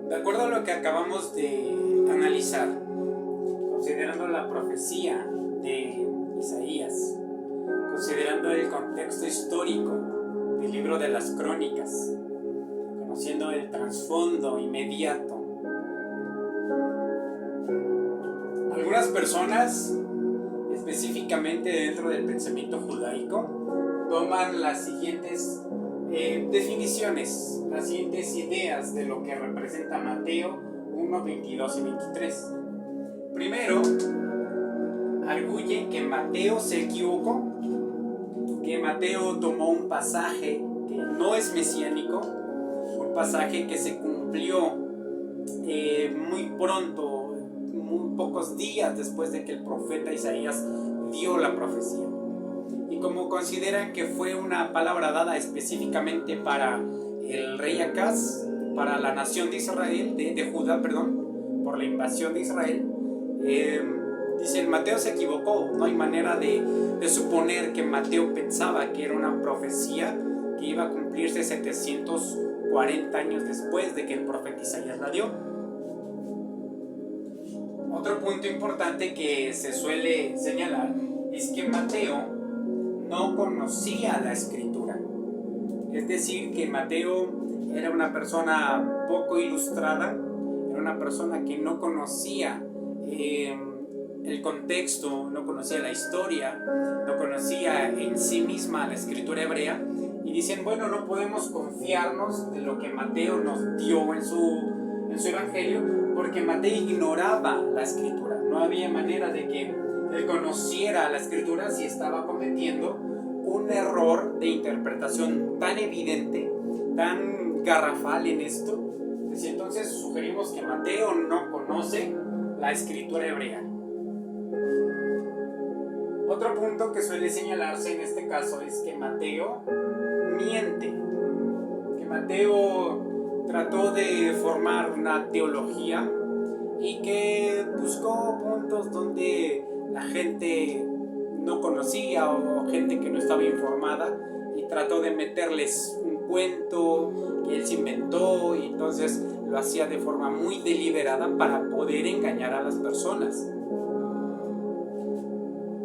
De acuerdo a lo que acabamos de analizar, considerando la profecía de Isaías, considerando el contexto histórico del libro de las Crónicas, conociendo el trasfondo inmediato, algunas personas específicamente dentro del pensamiento judaico, toman las siguientes definiciones, las siguientes ideas de lo que representa Mateo 1, 22 y 23. Primero, arguyen que Mateo se equivocó, que Mateo tomó un pasaje que no es mesiánico, un pasaje que se cumplió muy pronto, muy pocos días después de que el profeta Isaías dio la profecía. Y como consideran que fue una palabra dada específicamente para el rey Acaz, para la nación de Israel, de Judá, perdón, por la invasión de Israel, dicen, Mateo se equivocó. No hay manera de suponer que Mateo pensaba que era una profecía que iba a cumplirse 740 años después de que el profeta Isaías la dio. Otro punto importante que se suele señalar es que Mateo no conocía la escritura. Es decir, que Mateo era una persona poco ilustrada, era una persona que no conocía el contexto, no conocía la historia, no conocía en sí misma la escritura hebrea, y dicen, bueno, no podemos confiarnos de lo que Mateo nos dio en su evangelio, porque Mateo ignoraba la escritura. No había manera de que él conociera la escritura si estaba cometiendo un error de interpretación tan evidente, tan garrafal en esto. Entonces sugerimos que Mateo no conoce la escritura hebrea. Otro punto que suele señalarse en este caso es que Mateo miente, que Mateo trató de formar una teología y que buscó puntos donde la gente no conocía o gente que no estaba informada, y trató de meterles un cuento que él se inventó, y entonces lo hacía de forma muy deliberada para poder engañar a las personas.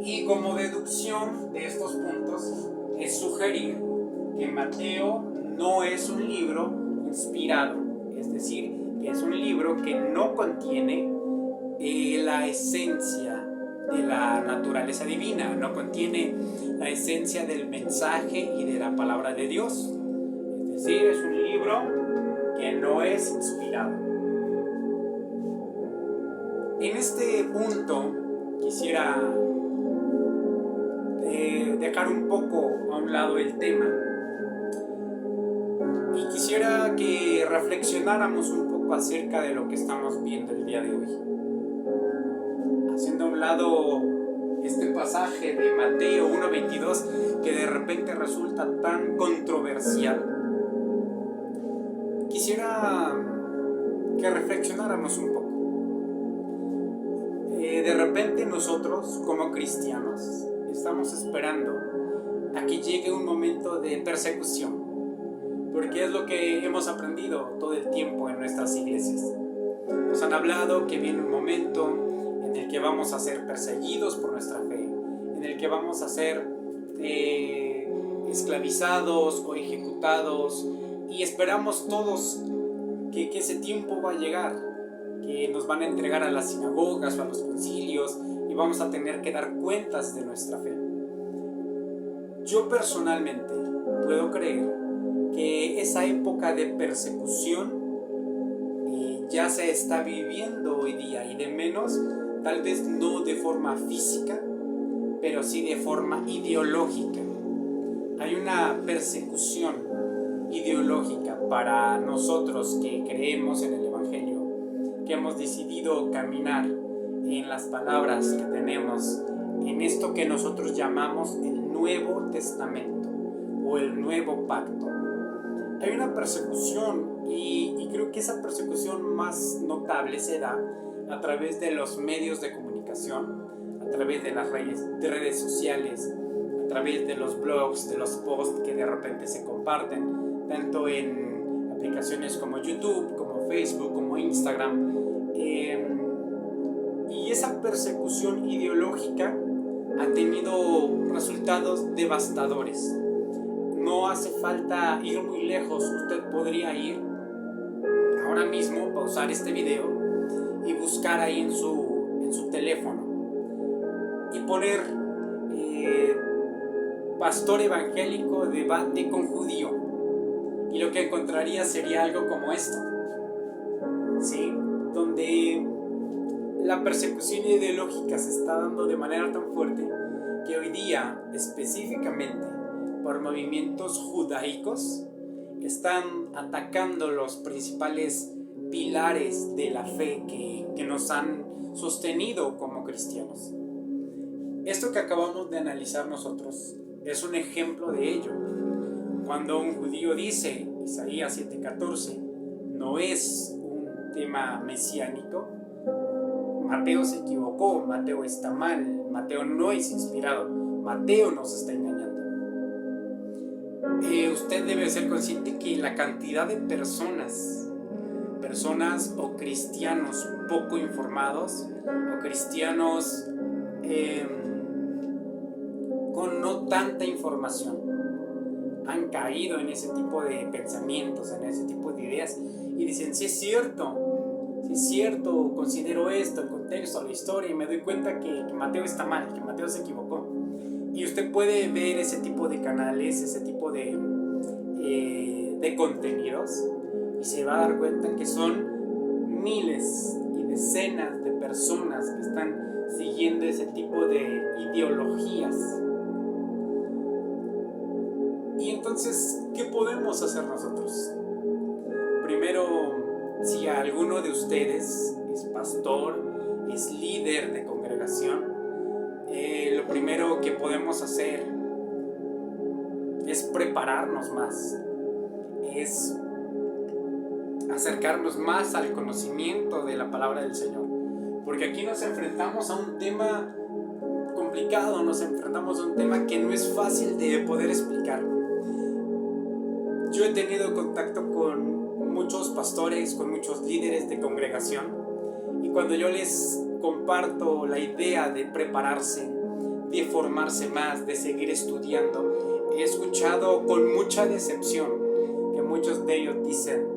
Y como deducción de estos puntos es sugerir que Mateo no es un libro inspirado, es decir, que es un libro que no contiene la esencia de la naturaleza divina, no contiene la esencia del mensaje y de la palabra de Dios. Es decir, es un libro que no es inspirado. En este punto quisiera dejar un poco a un lado el tema y quisiera que reflexionáramos un poco acerca de lo que estamos viendo el día de hoy. Haciendo a un lado este pasaje de Mateo 1:22 que de repente resulta tan controversial, quisiera que reflexionáramos un poco. De repente nosotros como cristianos estamos esperando a que llegue un momento de persecución, porque es lo que hemos aprendido todo el tiempo en nuestras iglesias. Nos han hablado que viene un momento en el que vamos a ser perseguidos por nuestra fe, en el que vamos a ser esclavizados o ejecutados, y esperamos todos que ese tiempo va a llegar, que nos van a entregar a las sinagogas o a los concilios y vamos a tener que dar cuentas de nuestra fe. Yo personalmente puedo creer que esa época de persecución ya se está viviendo hoy día, y de menos, tal vez no de forma física, pero sí de forma ideológica. Hay una persecución ideológica para nosotros que creemos en el Evangelio, que hemos decidido caminar en las palabras que tenemos, en esto que nosotros llamamos el Nuevo Testamento o el Nuevo Pacto. Hay una persecución, y creo que esa persecución más notable se da a través de los medios de comunicación, a través de las redes sociales, a través de los blogs, de los posts que de repente se comparten, tanto en aplicaciones como YouTube, como Facebook, como Instagram. Y esa persecución ideológica ha tenido resultados devastadores. No hace falta ir muy lejos. Usted podría ir ahora mismo, pausar este video y buscar ahí en su teléfono, y poner pastor evangélico debate con judío, y lo que encontraría sería algo como esto, ¿sí? Donde la persecución ideológica se está dando de manera tan fuerte que hoy día, específicamente por movimientos judaicos, están atacando los principales pilares de la fe que nos han sostenido como cristianos. Esto que acabamos de analizar nosotros es un ejemplo de ello. Cuando un judío dice, Isaías 7:14, no es un tema mesiánico, Mateo se equivocó, Mateo está mal, Mateo no es inspirado, Mateo nos está engañando. Usted debe ser consciente que la cantidad de personas o cristianos poco informados o cristianos con no tanta información han caído en ese tipo de pensamientos, en ese tipo de ideas, y dicen, sí es cierto, considero esto, el contexto, la historia, y me doy cuenta que Mateo está mal, que Mateo se equivocó. Y usted puede ver ese tipo de canales, ese tipo de contenidos, y se va a dar cuenta que son miles y decenas de personas que están siguiendo ese tipo de ideologías. Y entonces, ¿qué podemos hacer nosotros? Primero, si alguno de ustedes es pastor, es líder de congregación, lo primero que podemos hacer es prepararnos más, es acercarnos más al conocimiento de la palabra del Señor, porque aquí nos enfrentamos a un tema complicado, nos enfrentamos a un tema que no es fácil de poder explicar. Yo he tenido contacto con muchos pastores, con muchos líderes de congregación, y cuando yo les comparto la idea de prepararse, de formarse más, de seguir estudiando, he escuchado con mucha decepción que muchos de ellos dicen,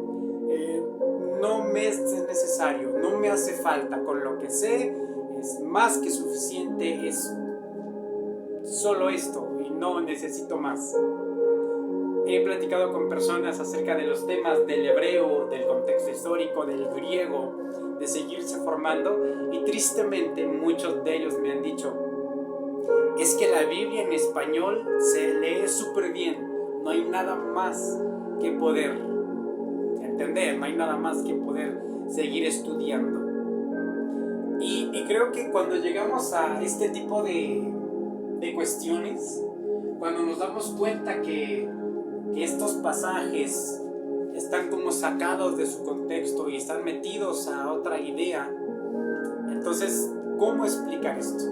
no me es necesario, no me hace falta, con lo que sé es más que suficiente, es solo esto y no necesito más. He platicado con personas acerca de los temas del hebreo, del contexto histórico, del griego, de seguirse formando, y tristemente muchos de ellos me han dicho, es que la Biblia en español se lee súper bien, no hay nada más que poder entender, no hay nada más que poder seguir estudiando. Y creo que cuando llegamos a este tipo de cuestiones, cuando nos damos cuenta que estos pasajes están como sacados de su contexto y están metidos a otra idea, entonces, ¿cómo explicar esto?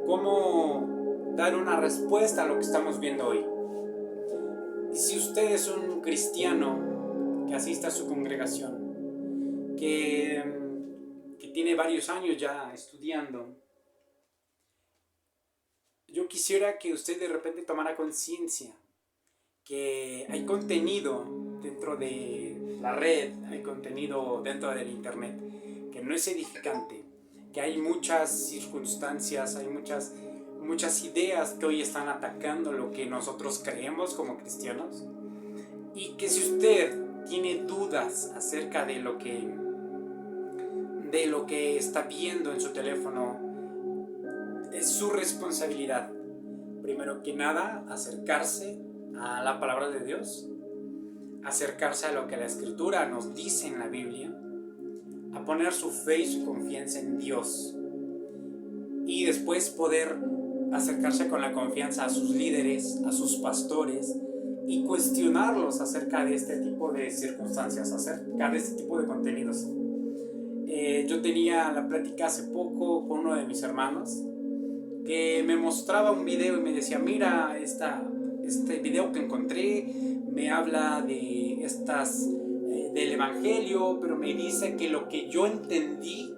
¿Cómo dar una respuesta a lo que estamos viendo hoy? Y si usted es un cristiano que asiste a su congregación, que tiene varios años ya estudiando, yo quisiera que usted de repente tomara conciencia que hay contenido dentro de la red, hay contenido dentro del internet que no es edificante, que hay muchas circunstancias, hay muchas ideas que hoy están atacando lo que nosotros creemos como cristianos, y que si usted tiene dudas acerca de lo que está viendo en su teléfono, es su responsabilidad, primero que nada, acercarse a la palabra de Dios, acercarse a lo que la Escritura nos dice en la Biblia, a poner su fe y su confianza en Dios, y después poder acercarse con la confianza a sus líderes, a sus pastores, y cuestionarlos acerca de este tipo de circunstancias, acerca de este tipo de contenidos. Yo tenía la plática hace poco con uno de mis hermanos que me mostraba un video y me decía, mira, este video que encontré me habla de del evangelio, pero me dice que lo que yo entendí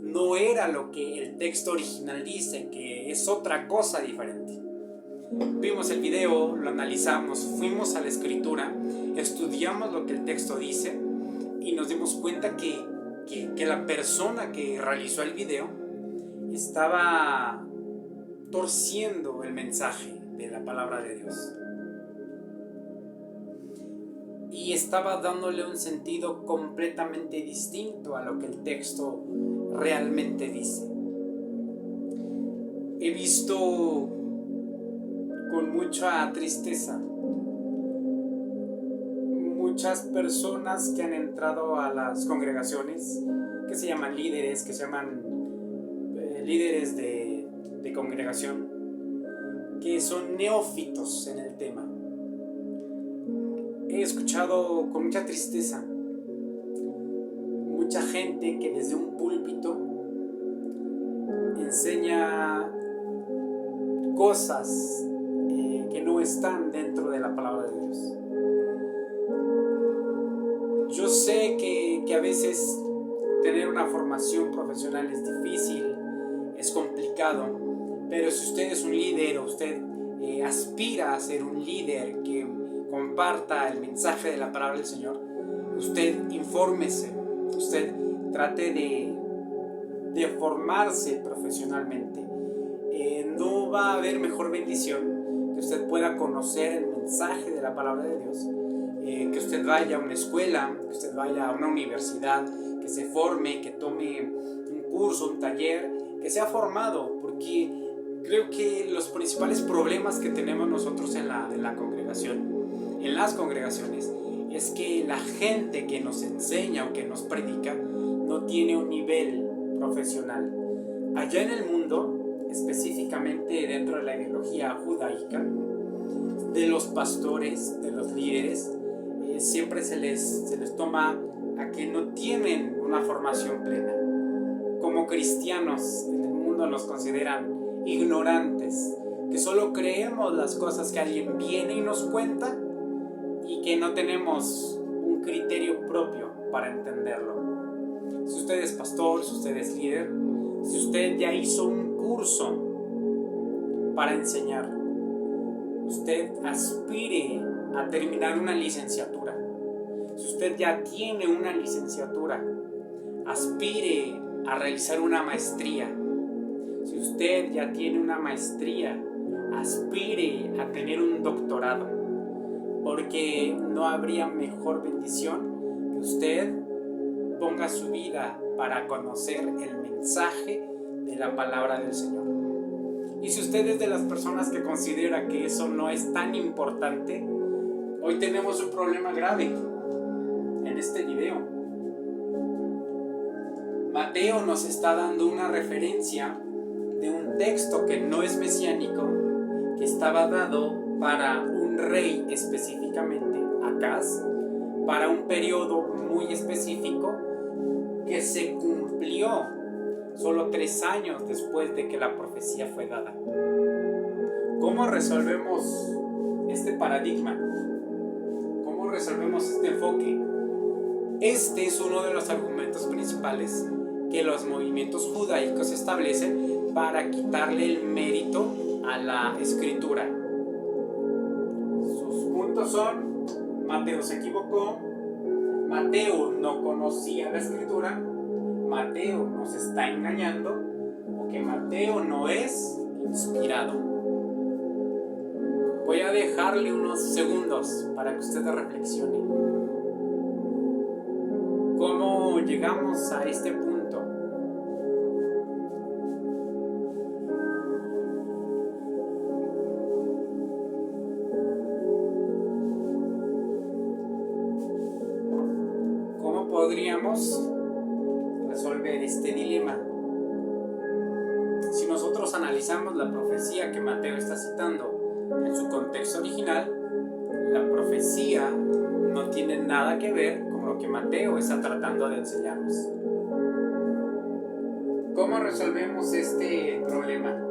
no era lo que el texto original dice, que es otra cosa diferente. Vimos el video, lo analizamos, fuimos a la escritura, estudiamos lo que el texto dice y nos dimos cuenta que la persona que realizó el video estaba torciendo el mensaje de la palabra de Dios. Y estaba dándole un sentido completamente distinto a lo que el texto realmente dice. He visto con mucha tristeza muchas personas que han entrado a las congregaciones, que se llaman líderes, líderes de congregación, que son neófitos en el tema. He escuchado con mucha tristeza mucha gente que desde un púlpito enseña cosas que no están dentro de la palabra de Dios. Yo sé que a veces tener una formación profesional es difícil, es complicado, pero si usted es un líder o usted aspira a ser un líder que comparta el mensaje de la palabra del Señor, usted infórmese, usted trate de formarse profesionalmente. No va a haber mejor bendición que usted pueda conocer el mensaje de la palabra de Dios, que usted vaya a una escuela, que usted vaya a una universidad, que se forme, que tome un curso, un taller, que sea formado, porque creo que los principales problemas que tenemos nosotros en la congregación, en las congregaciones, es que la gente que nos enseña o que nos predica no tiene un nivel profesional. Allá en el mundo, específicamente dentro de la ideología judaica, de los pastores, de los líderes, siempre se les toma a que no tienen una formación plena. Como cristianos en el mundo nos consideran ignorantes, que solo creemos las cosas que alguien viene y nos cuenta y que no tenemos un criterio propio para entenderlo. Si usted es pastor, si usted es líder, si usted ya hizo un curso para enseñar, usted aspire a terminar una licenciatura. Si usted ya tiene una licenciatura, aspire a realizar una maestría. Si usted ya tiene una maestría, aspire a tener un doctorado, porque no habría mejor bendición que usted ponga su vida para conocer el mensaje de la palabra del Señor. Y si usted es de las personas que considera que eso no es tan importante, hoy tenemos un problema grave en este video. Mateo nos está dando una referencia de un texto que no es mesiánico, que estaba dado para un rey específicamente, Acaz, para un periodo muy específico que se cumplió solo 3 años después de que la profecía fue dada. ¿Cómo resolvemos este paradigma? ¿Cómo resolvemos este enfoque? Este es uno de los argumentos principales que los movimientos judaicos establecen para quitarle el mérito a la escritura. Sus puntos son: Mateo se equivocó, Mateo no conocía la escritura, Mateo nos está engañando, o que Mateo no es inspirado. Voy a dejarle unos segundos para que usted reflexione. ¿Cómo llegamos a este punto? ¿Cómo podríamos resolver este dilema? Si nosotros analizamos la profecía que Mateo está citando en su contexto original, la profecía no tiene nada que ver con lo que Mateo está tratando de enseñarnos. ¿Cómo resolvemos este problema?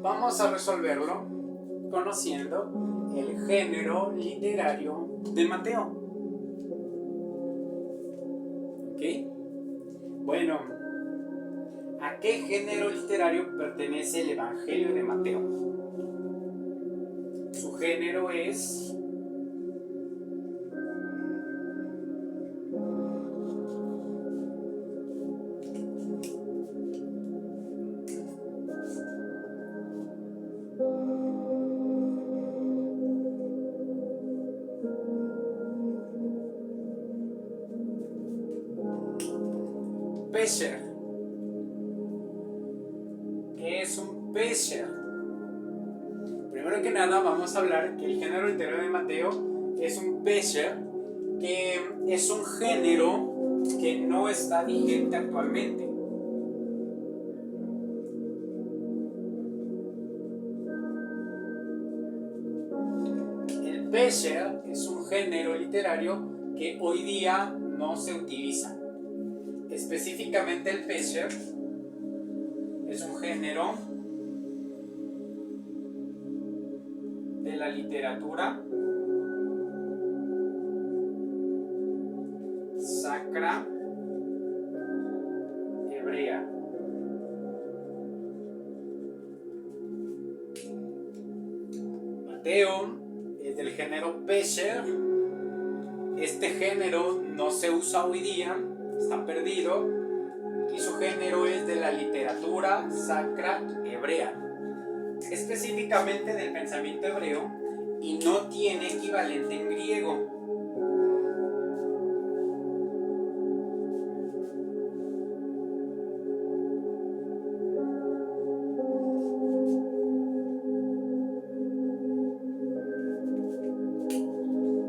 Vamos a resolverlo conociendo el género literario de Mateo. ¿Ok? Bueno, ¿a qué género literario pertenece el Evangelio de Mateo? Su género es Pesher. ¿Qué es un Pesher? Primero que nada vamos a hablar que el género literario de Mateo es un Pesher, que es un género que no está vigente actualmente. El Pesher es un género literario que hoy día no se utiliza. Específicamente el Pesher es un género de la literatura sacra hebrea. Mateo es del género Pesher. Este género no se usa hoy día, está perdido, y su género es de la literatura sacra hebrea, específicamente del pensamiento hebreo, y no tiene equivalente en griego.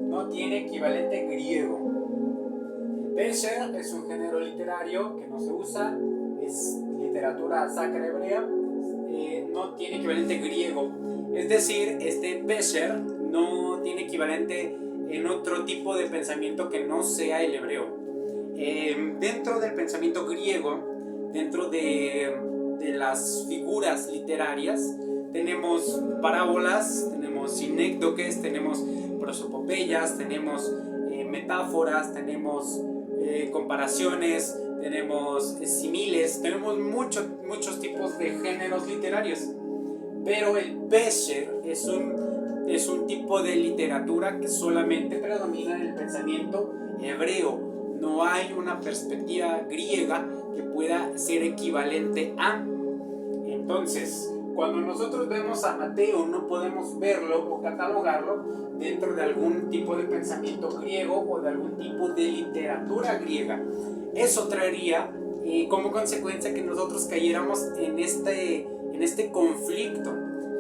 No tiene equivalente griego. El Pesher es un género literario que no se usa, es literatura sacra hebrea, no tiene equivalente griego. Es decir, este Pesher no tiene equivalente en otro tipo de pensamiento que no sea el hebreo. Dentro del pensamiento griego, dentro de las figuras literarias, tenemos parábolas, tenemos sinécdoques, tenemos prosopopeyas, tenemos metáforas, tenemos comparaciones, tenemos similes, tenemos muchos tipos de géneros literarios. Pero el Pesher es un tipo de literatura que solamente predomina en el pensamiento hebreo. No hay una perspectiva griega que pueda ser equivalente a. Entonces, cuando nosotros vemos a Mateo, no podemos verlo o catalogarlo dentro de algún tipo de pensamiento griego o de algún tipo de literatura griega. Eso traería como consecuencia que nosotros cayéramos en este conflicto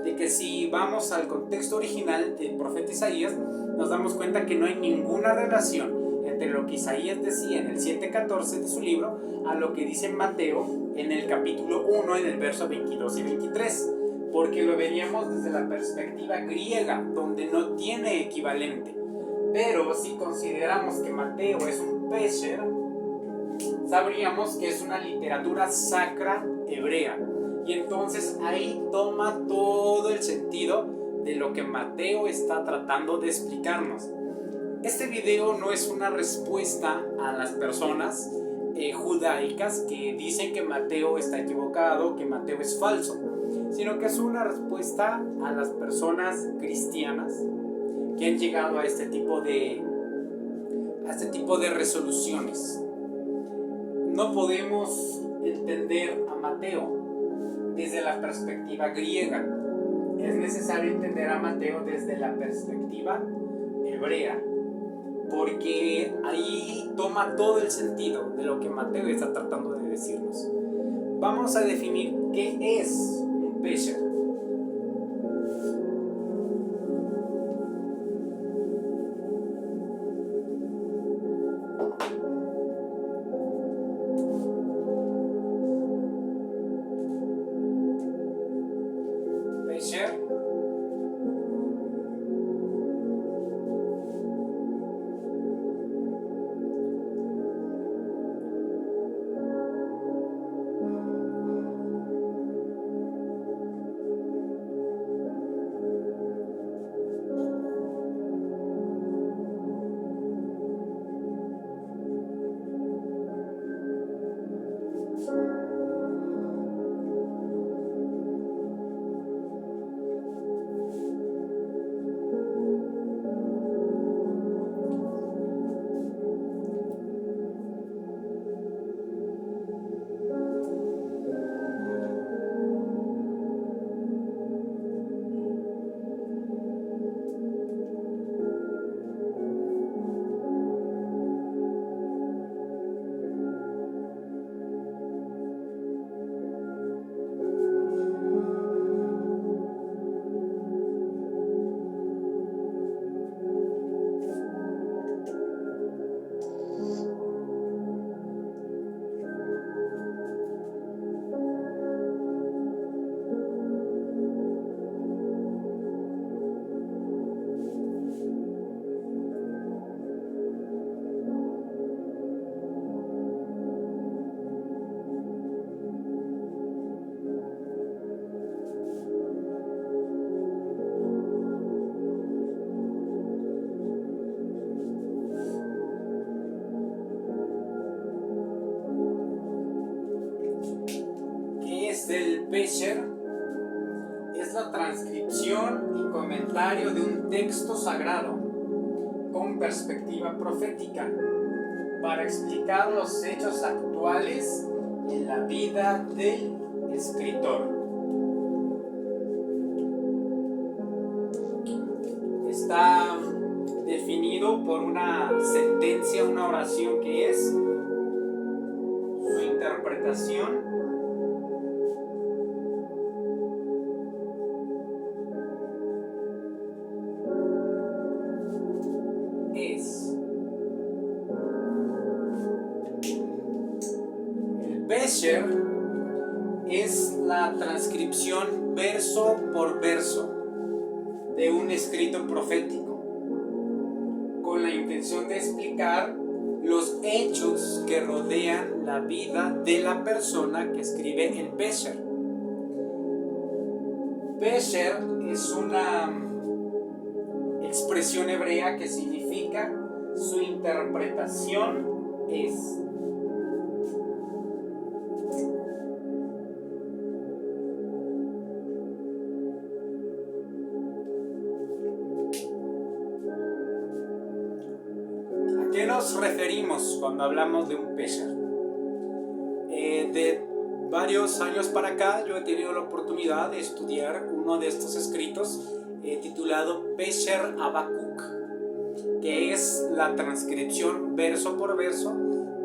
de que si vamos al contexto original del profeta Isaías, nos damos cuenta que no hay ninguna relación entre lo que Isaías decía en el 7:14 de su libro a lo que dice Mateo en el capítulo 1, en el verso 22 y 23, porque lo veríamos desde la perspectiva griega, donde no tiene equivalente. Pero si consideramos que Mateo es un Pesher, sabríamos que es una literatura sacra hebrea, y entonces ahí toma todo el sentido de lo que Mateo está tratando de explicarnos. Este video no es una respuesta a las personas judaicas que dicen que Mateo está equivocado, que Mateo es falso, sino que es una respuesta a las personas cristianas que han llegado a este tipo de resoluciones. No podemos entender a Mateo desde la perspectiva griega. Es necesario entender a Mateo desde la perspectiva hebrea, porque ahí toma todo el sentido de lo que Mateo está tratando de decirnos. Vamos a definir qué es un Pesher. Pesher es el Pesher? Es la transcripción y comentario de un texto sagrado con perspectiva profética para explicar los hechos actuales en la vida del escritor. Está definido por una sentencia, una oración que es su interpretación es. El Pesher es la transcripción verso por verso de un escrito profético con la intención de explicar los hechos que rodean la vida de la persona que escribe el Pesher. Pesher es una expresión hebrea que significa su interpretación es. ¿A qué nos referimos cuando hablamos de un Pesher? De varios años para acá yo he tenido la oportunidad de estudiar uno de estos escritos titulado Pesher Habacuc, que es la transcripción verso por verso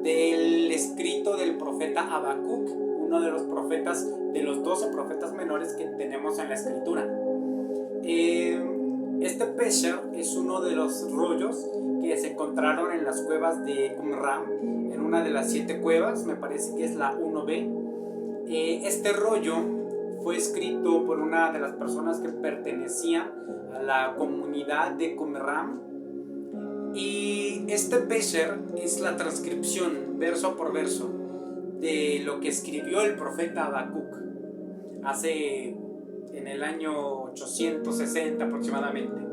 del escrito del profeta Habacuc, uno de los profetas, de los 12 profetas menores que tenemos en la escritura. Este Pesher es uno de los rollos que se encontraron en las cuevas de Qumran, en una de las 7 cuevas, me parece que es la 1B. Este rollo fue escrito por una de las personas que pertenecía a la comunidad de Qumran, y este Pesher es la transcripción verso por verso de lo que escribió el profeta Habacuc en el año 860 aproximadamente.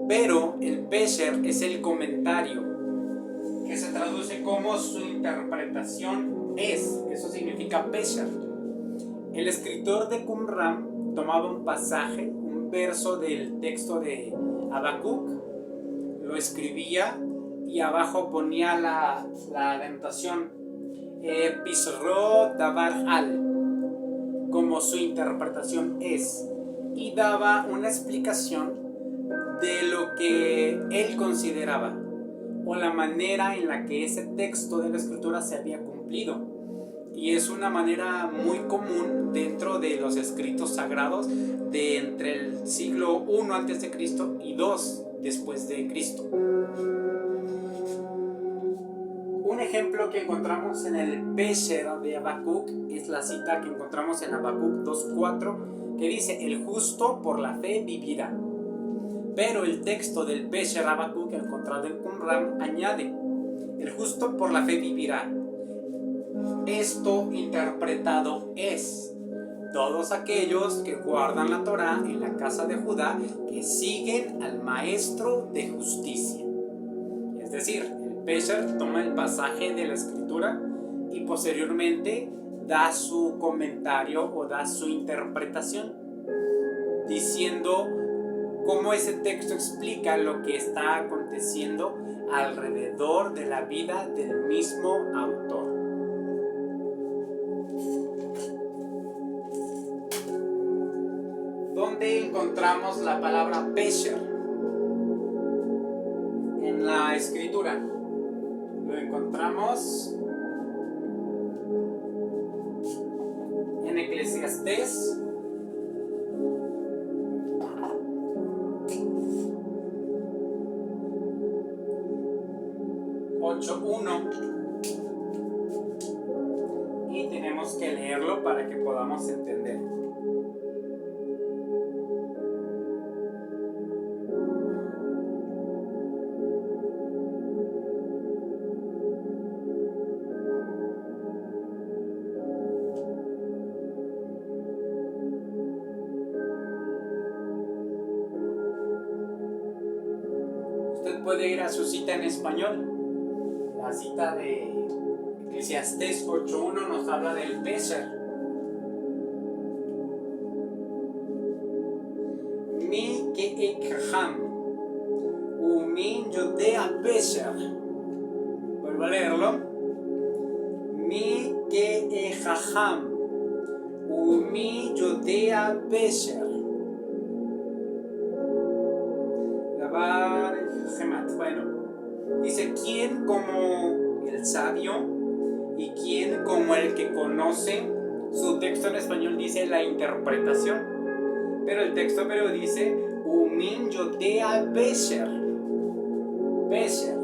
Pero el Pesher es el comentario, que se traduce como su interpretación es. Eso significa Pesher. El escritor de Qumran tomaba un pasaje, un verso del texto de Habacuc, lo escribía y abajo ponía la denotación Pisro Dabar Al, como su interpretación es, y daba una explicación de lo que él consideraba o la manera en la que ese texto de la escritura se había cumplido. Y es una manera muy común dentro de los escritos sagrados de entre el siglo I antes de Cristo y II después de Cristo. Un ejemplo que encontramos en el Pesher de Habacuc es la cita que encontramos en Habacuc 2:4, que dice: el justo por la fe vivirá. Pero el texto del Pesher Habacuc encontrado en Qumran añade: el justo por la fe vivirá. Esto interpretado es: todos aquellos que guardan la Torá en la casa de Judá, que siguen al maestro de justicia. Es decir, el Pesher toma el pasaje de la escritura y posteriormente da su comentario o da su interpretación, diciendo cómo ese texto explica lo que está aconteciendo alrededor de la vida del mismo autor. ¿Dónde encontramos la palabra Pesher en la escritura? Lo encontramos en Eclesiastés 8:1, y tenemos que leerlo para que podamos entender. Usted puede ir a su cita en español. La cita de Eclesiastés 8:1 nos habla del Pesher. Besher. Vuelvo a leerlo. Mi Keehaham. Umi Yodea Besher. Lavar Gemat. Bueno, dice: ¿quién como el sabio y quién como el que conoce? Su texto en español dice la interpretación, pero el texto hebreo dice Umin Yodea Besher. Besher.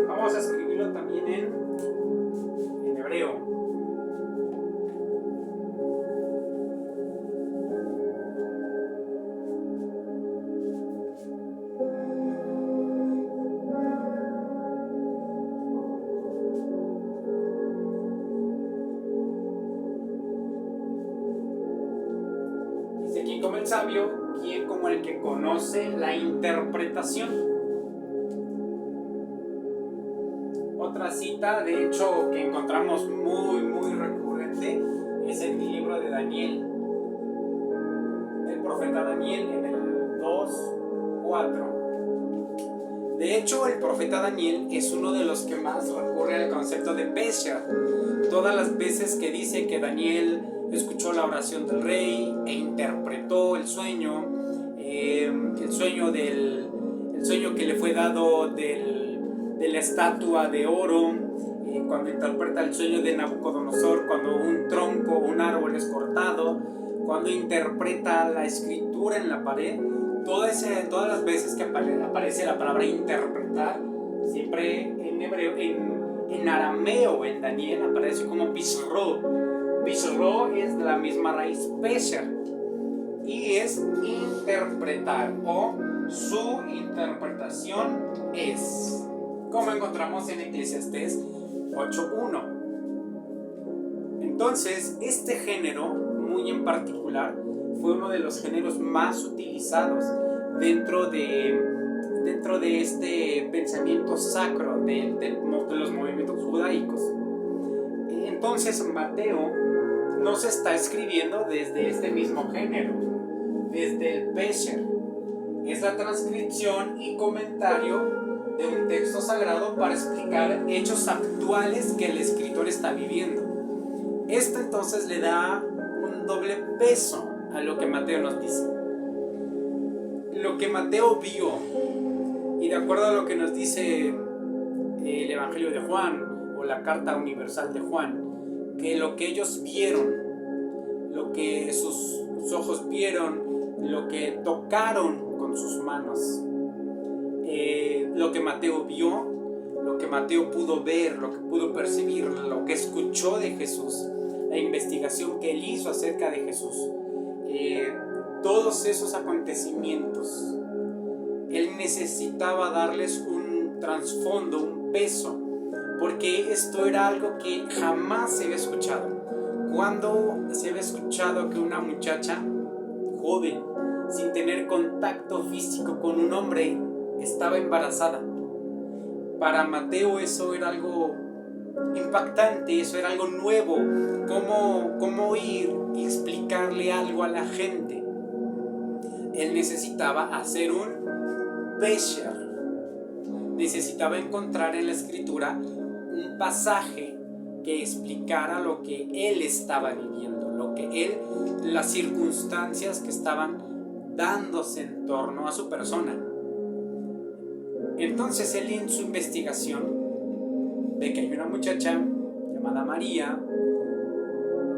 Vamos a escribirlo también en hebreo. ¿Quién como el sabio? ¿Quién como el que conoce la interpretación? Otra cita, de hecho, que encontramos muy recurrente es en el libro de Daniel. El profeta Daniel en el 2:4. De hecho, el profeta Daniel es uno de los que más recurre al concepto de Besher. Todas las veces que dice que Daniel escuchó la oración del rey e interpretó el sueño que le fue dado de la estatua de oro, cuando interpreta el sueño de Nabucodonosor, cuando un tronco, un árbol es cortado, cuando interpreta la escritura en la pared, todas las veces que aparece la palabra interpretar, siempre en hebreo, en arameo, en Daniel, aparece como Bishro. Bishro es de la misma raíz Besher y es interpretar, o su interpretación es, como encontramos en Eclesiastés 8:1. Entonces, este género, muy en particular, fue uno de los géneros más utilizados dentro de este pensamiento sacro de los movimientos judaicos. Entonces, Mateo nos está escribiendo desde este mismo género, desde el Besher. Es la transcripción y comentario de un texto sagrado para explicar hechos actuales que el escritor está viviendo. Esto entonces le da un doble peso a lo que Mateo nos dice. Lo que Mateo vio, y de acuerdo a lo que nos dice el Evangelio de Juan o la Carta Universal de Juan, que lo que ellos vieron, lo que sus ojos vieron, lo que tocaron con sus manos, lo que Mateo vio, lo que Mateo pudo ver, lo que pudo percibir, lo que escuchó de Jesús, la investigación que él hizo acerca de Jesús, todos esos acontecimientos, él necesitaba darles un trasfondo, un peso, porque esto era algo que jamás se había escuchado. ¿Cuándo se había escuchado que una muchacha joven, sin tener contacto físico con un hombre, estaba embarazada? Para Mateo eso era algo impactante, eso era algo nuevo. ¿Cómo ir y explicarle algo a la gente? Él necesitaba hacer un Besher. Necesitaba encontrar en la escritura un pasaje que explicara lo que él estaba viviendo, las circunstancias que estaban dándose en torno a su persona. Entonces él, en su investigación, ve que hay una muchacha llamada María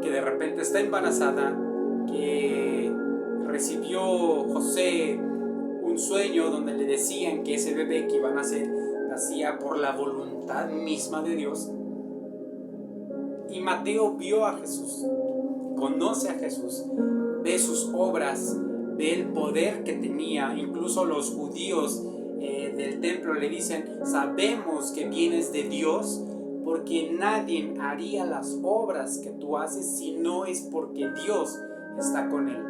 que de repente está embarazada, que recibió José un sueño donde le decían que ese bebé que iba a nacer nacía por la voluntad misma de Dios. Y Mateo vio a Jesús, conoce a Jesús, ve sus obras, ve el poder que tenía. Incluso los judíos del templo le dicen: sabemos que vienes de Dios, porque nadie haría las obras que tú haces si no es porque Dios está con él.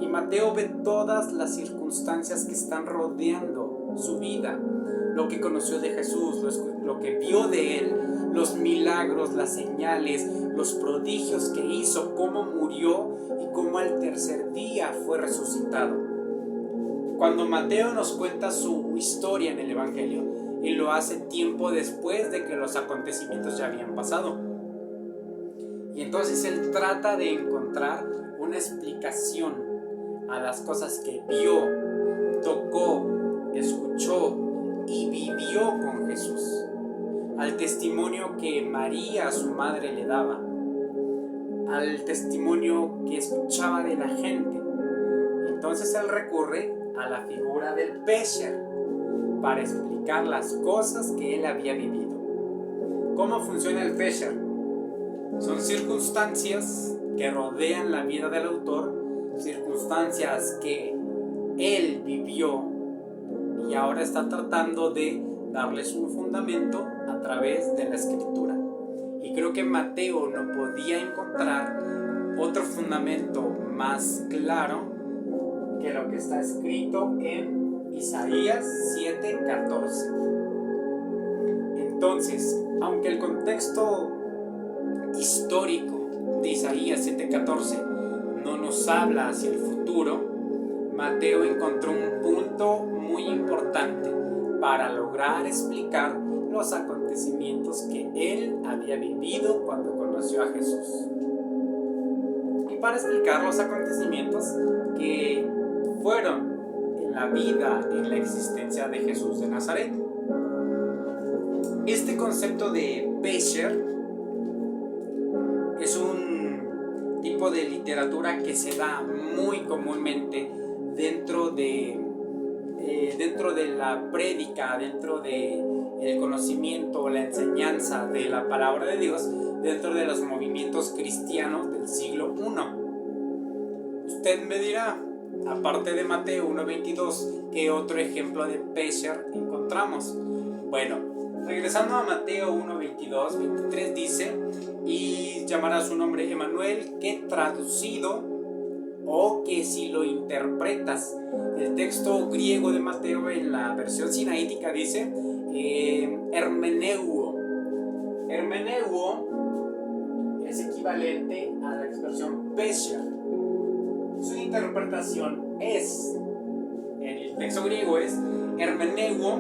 Y Mateo ve todas las circunstancias que están rodeando su vida, lo que conoció de Jesús, lo que vio de él, los milagros, las señales, los prodigios que hizo, cómo murió y cómo al tercer día fue resucitado. Cuando Mateo nos cuenta su historia en el Evangelio, él lo hace tiempo después de que los acontecimientos ya habían pasado. Y entonces él trata de encontrar una explicación a las cosas que vio, tocó, escuchó y vivió con Jesús, al testimonio que María, su madre, le daba, al testimonio que escuchaba de la gente. Entonces él recurre a la figura del Pesher para explicar las cosas que él había vivido. ¿Cómo funciona el Pesher? Son circunstancias que rodean la vida del autor, circunstancias que él vivió y ahora está tratando de darles un fundamento a través de la escritura. Y creo que Mateo no podía encontrar otro fundamento más claro que lo que está escrito en Isaías 7:14. Entonces, aunque el contexto histórico de Isaías 7:14 no nos habla hacia el futuro, Mateo encontró un punto muy importante para lograr explicar los acontecimientos que él había vivido cuando conoció a Jesús. Y para explicar los acontecimientos que fueron en la vida, en la existencia de Jesús de Nazaret. Este concepto de Pesher es un tipo de literatura que se da muy comúnmente dentro de la prédica, dentro del conocimiento o la enseñanza de la palabra de Dios, dentro de los movimientos cristianos del siglo I. Usted me dirá, aparte de Mateo 1:22, ¿qué otro ejemplo de Pesher encontramos? Bueno, regresando a Mateo 1:22, 23 dice: y llamará su nombre Emmanuel, que traducido, o que si lo interpretas, el texto griego de Mateo en la versión sinaítica dice hermeneuo. Hermeneuo es equivalente a la expresión Pesher. Su interpretación es, en el texto griego es hermeneuo,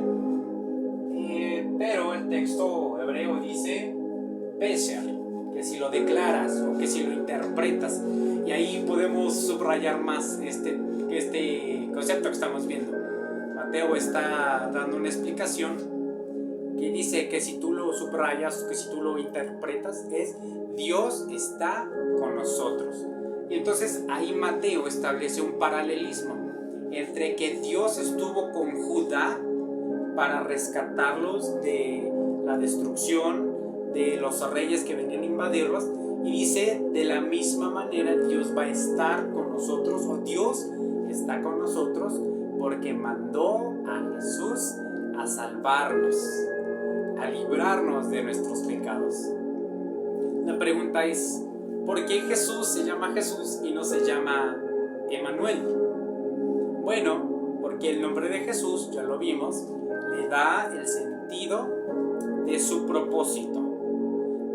pero el texto hebreo dice Pesher, que si lo declaras o que si lo interpretas. Y ahí podemos subrayar más este concepto que estamos viendo. Mateo está dando una explicación que dice que si tú lo subrayas, que si tú lo interpretas, es Dios está con nosotros. Y entonces ahí Mateo establece un paralelismo entre que Dios estuvo con Judá para rescatarlos de la destrucción de los reyes que venían a invadirlos, y dice, de la misma manera Dios va a estar con nosotros, o Dios está con nosotros porque mandó a Jesús a salvarnos, a librarnos de nuestros pecados. La pregunta es, ¿por qué Jesús se llama Jesús y no se llama Emmanuel? Bueno, porque el nombre de Jesús, ya lo vimos, le da el sentido de su propósito.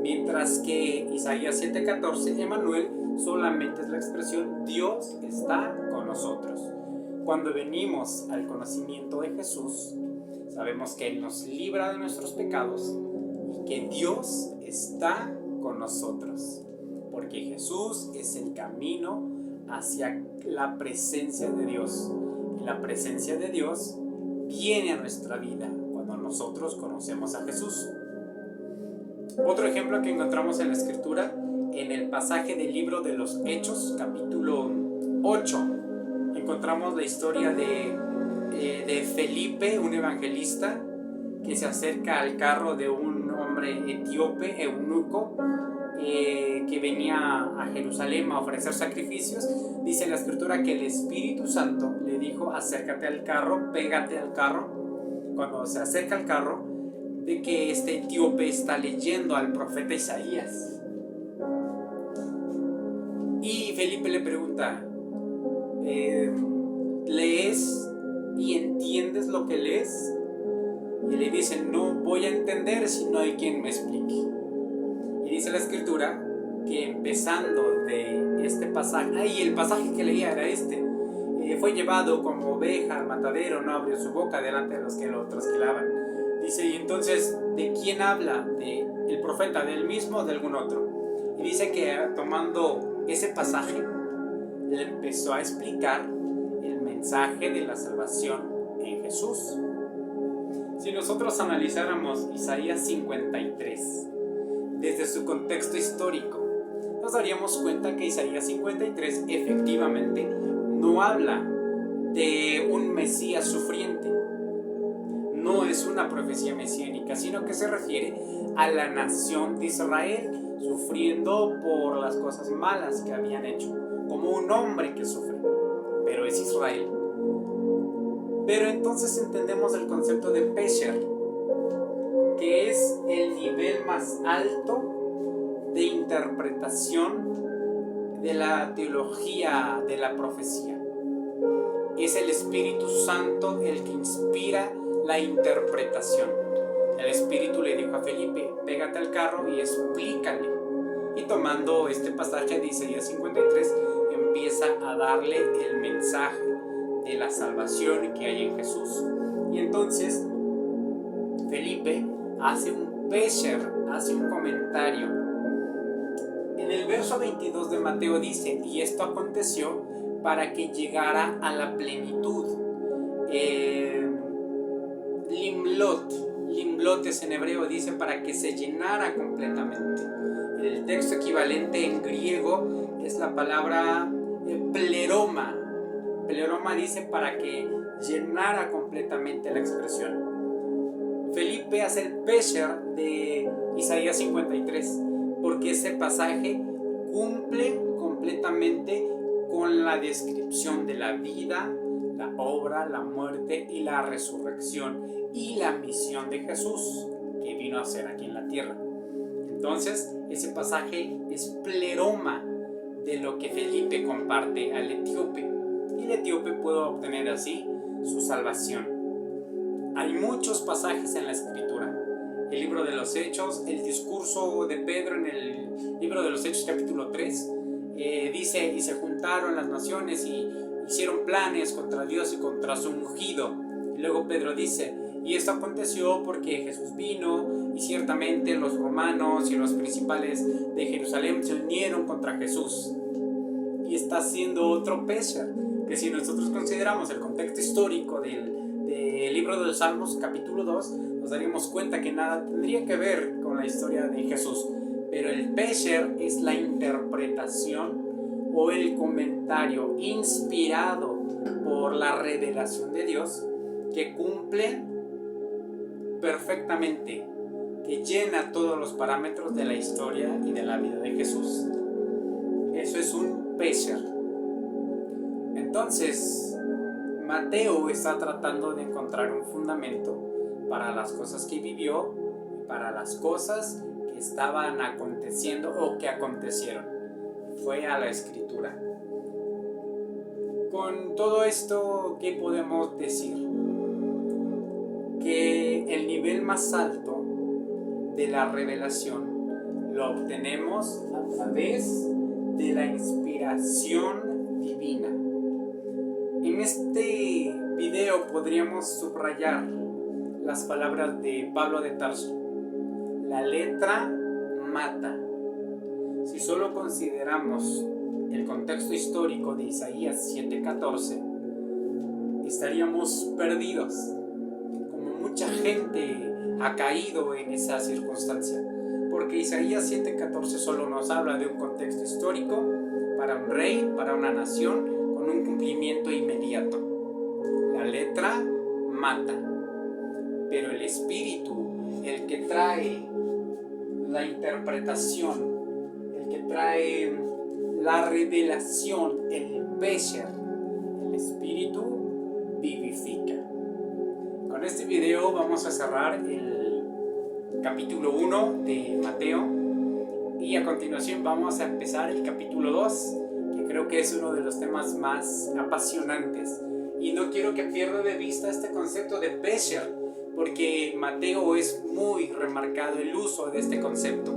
Mientras que Isaías 7:14, Emmanuel solamente es la expresión Dios está con nosotros. Cuando venimos al conocimiento de Jesús, sabemos que Él nos libra de nuestros pecados y que Dios está con nosotros, porque Jesús es el camino hacia la presencia de Dios, y la presencia de Dios viene a nuestra vida cuando nosotros conocemos a Jesús. Otro ejemplo que encontramos en la Escritura, en el pasaje del libro de los Hechos, capítulo 8, encontramos la historia de Felipe, un evangelista, que se acerca al carro de un hombre etíope, eunuco, que venía a Jerusalén a ofrecer sacrificios. Dice la Escritura que el Espíritu Santo le dijo: acércate al carro, pégate al carro. Cuando se acerca al carro, de que este etíope está leyendo al profeta Isaías. Y Felipe le pregunta: ¿lees y entiendes lo que lees? Y le dice: no voy a entender si no hay quien me explique. Y dice la Escritura que empezando de este pasaje, y el pasaje que leía era este, fue llevado como oveja al matadero, no abrió su boca delante de los que lo trasquilaban. Dice, y entonces, ¿de quién habla? ¿De el profeta, del mismo o de algún otro? Y dice que tomando ese pasaje, le empezó a explicar el mensaje de la salvación en Jesús. Si nosotros analizáramos Isaías 53 desde su contexto histórico, nos daríamos cuenta que Isaías 53 efectivamente no habla de un Mesías sufriente. No es una profecía mesiánica, sino que se refiere a la nación de Israel sufriendo por las cosas malas que habían hecho, como un hombre que sufre, pero es Israel. Pero entonces entendemos el concepto de Pesher, que es el nivel más alto de interpretación de la teología de la profecía. Es el Espíritu Santo el que inspira la interpretación. El Espíritu le dijo a Felipe, pégate al carro y explícale. Y tomando este pasaje de Isaías 53, empieza a darle el mensaje de la salvación que hay en Jesús. Y entonces Felipe hace un pesher, hace un comentario. En el verso 22 de Mateo dice, y esto aconteció para que llegara a la plenitud. Limlot es en hebreo, dice para que se llenara completamente. El texto equivalente en griego es la palabra pleroma. Pleroma dice para que llenara completamente la expresión. Felipe hace el pesher de Isaías 53 porque ese pasaje cumple completamente con la descripción de la vida, la obra, la muerte y la resurrección y la misión de Jesús que vino a hacer aquí en la tierra. Entonces, ese pasaje es pleroma de lo que Felipe comparte al etíope, y el etíope puede obtener así su salvación. Hay muchos pasajes en la Escritura. El libro de los Hechos, el discurso de Pedro en el libro de los Hechos capítulo 3, dice, y se juntaron las naciones y hicieron planes contra Dios y contra su ungido. Y luego Pedro dice, y esto aconteció porque Jesús vino y ciertamente los romanos y los principales de Jerusalén se unieron contra Jesús. Y está haciendo otro pesher, que si nosotros consideramos el contexto histórico del libro de los Salmos capítulo 2, nos daríamos cuenta que nada tendría que ver con la historia de Jesús. Pero el pesher es la interpretación o el comentario inspirado por la revelación de Dios que cumple perfectamente, que llena todos los parámetros de la historia y de la vida de Jesús. Eso es un pesher. Entonces, Mateo está tratando de encontrar un fundamento para las cosas que vivió y para las cosas que estaban aconteciendo o que acontecieron. Fue a la Escritura. Con todo esto, ¿qué podemos decir? Que el nivel más alto de la revelación lo obtenemos a través de la inspiración divina. En este video podríamos subrayar las palabras de Pablo de Tarso. La letra mata. Si solo consideramos el contexto histórico de Isaías 7:14, estaríamos perdidos. Como mucha gente ha caído en esa circunstancia, porque Isaías 7:14 solo nos habla de un contexto histórico para un rey, para una nación, con un cumplimiento inmediato. La letra mata, pero el espíritu, el que trae la interpretación, el que trae la revelación, el pesher, el espíritu vivifica. Con este video vamos a cerrar el capítulo 1 de Mateo y a continuación vamos a empezar el capítulo 2, que creo que es uno de los temas más apasionantes, y no quiero que pierda de vista este concepto de pesher, porque Mateo es muy remarcado el uso de este concepto.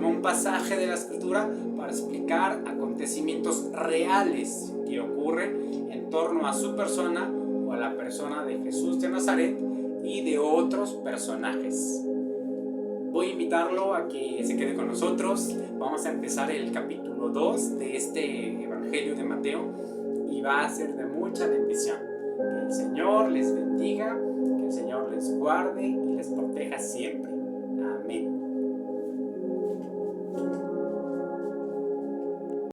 tomó un pasaje de la Escritura para explicar acontecimientos reales que ocurren en torno a su persona o a la persona de Jesús de Nazaret y de otros personajes. Voy a invitarlo a que se quede con nosotros. Vamos a empezar el capítulo 2 de este Evangelio de Mateo y va a ser de mucha bendición. Que el Señor les bendiga, que el Señor les guarde y les proteja siempre. Amén.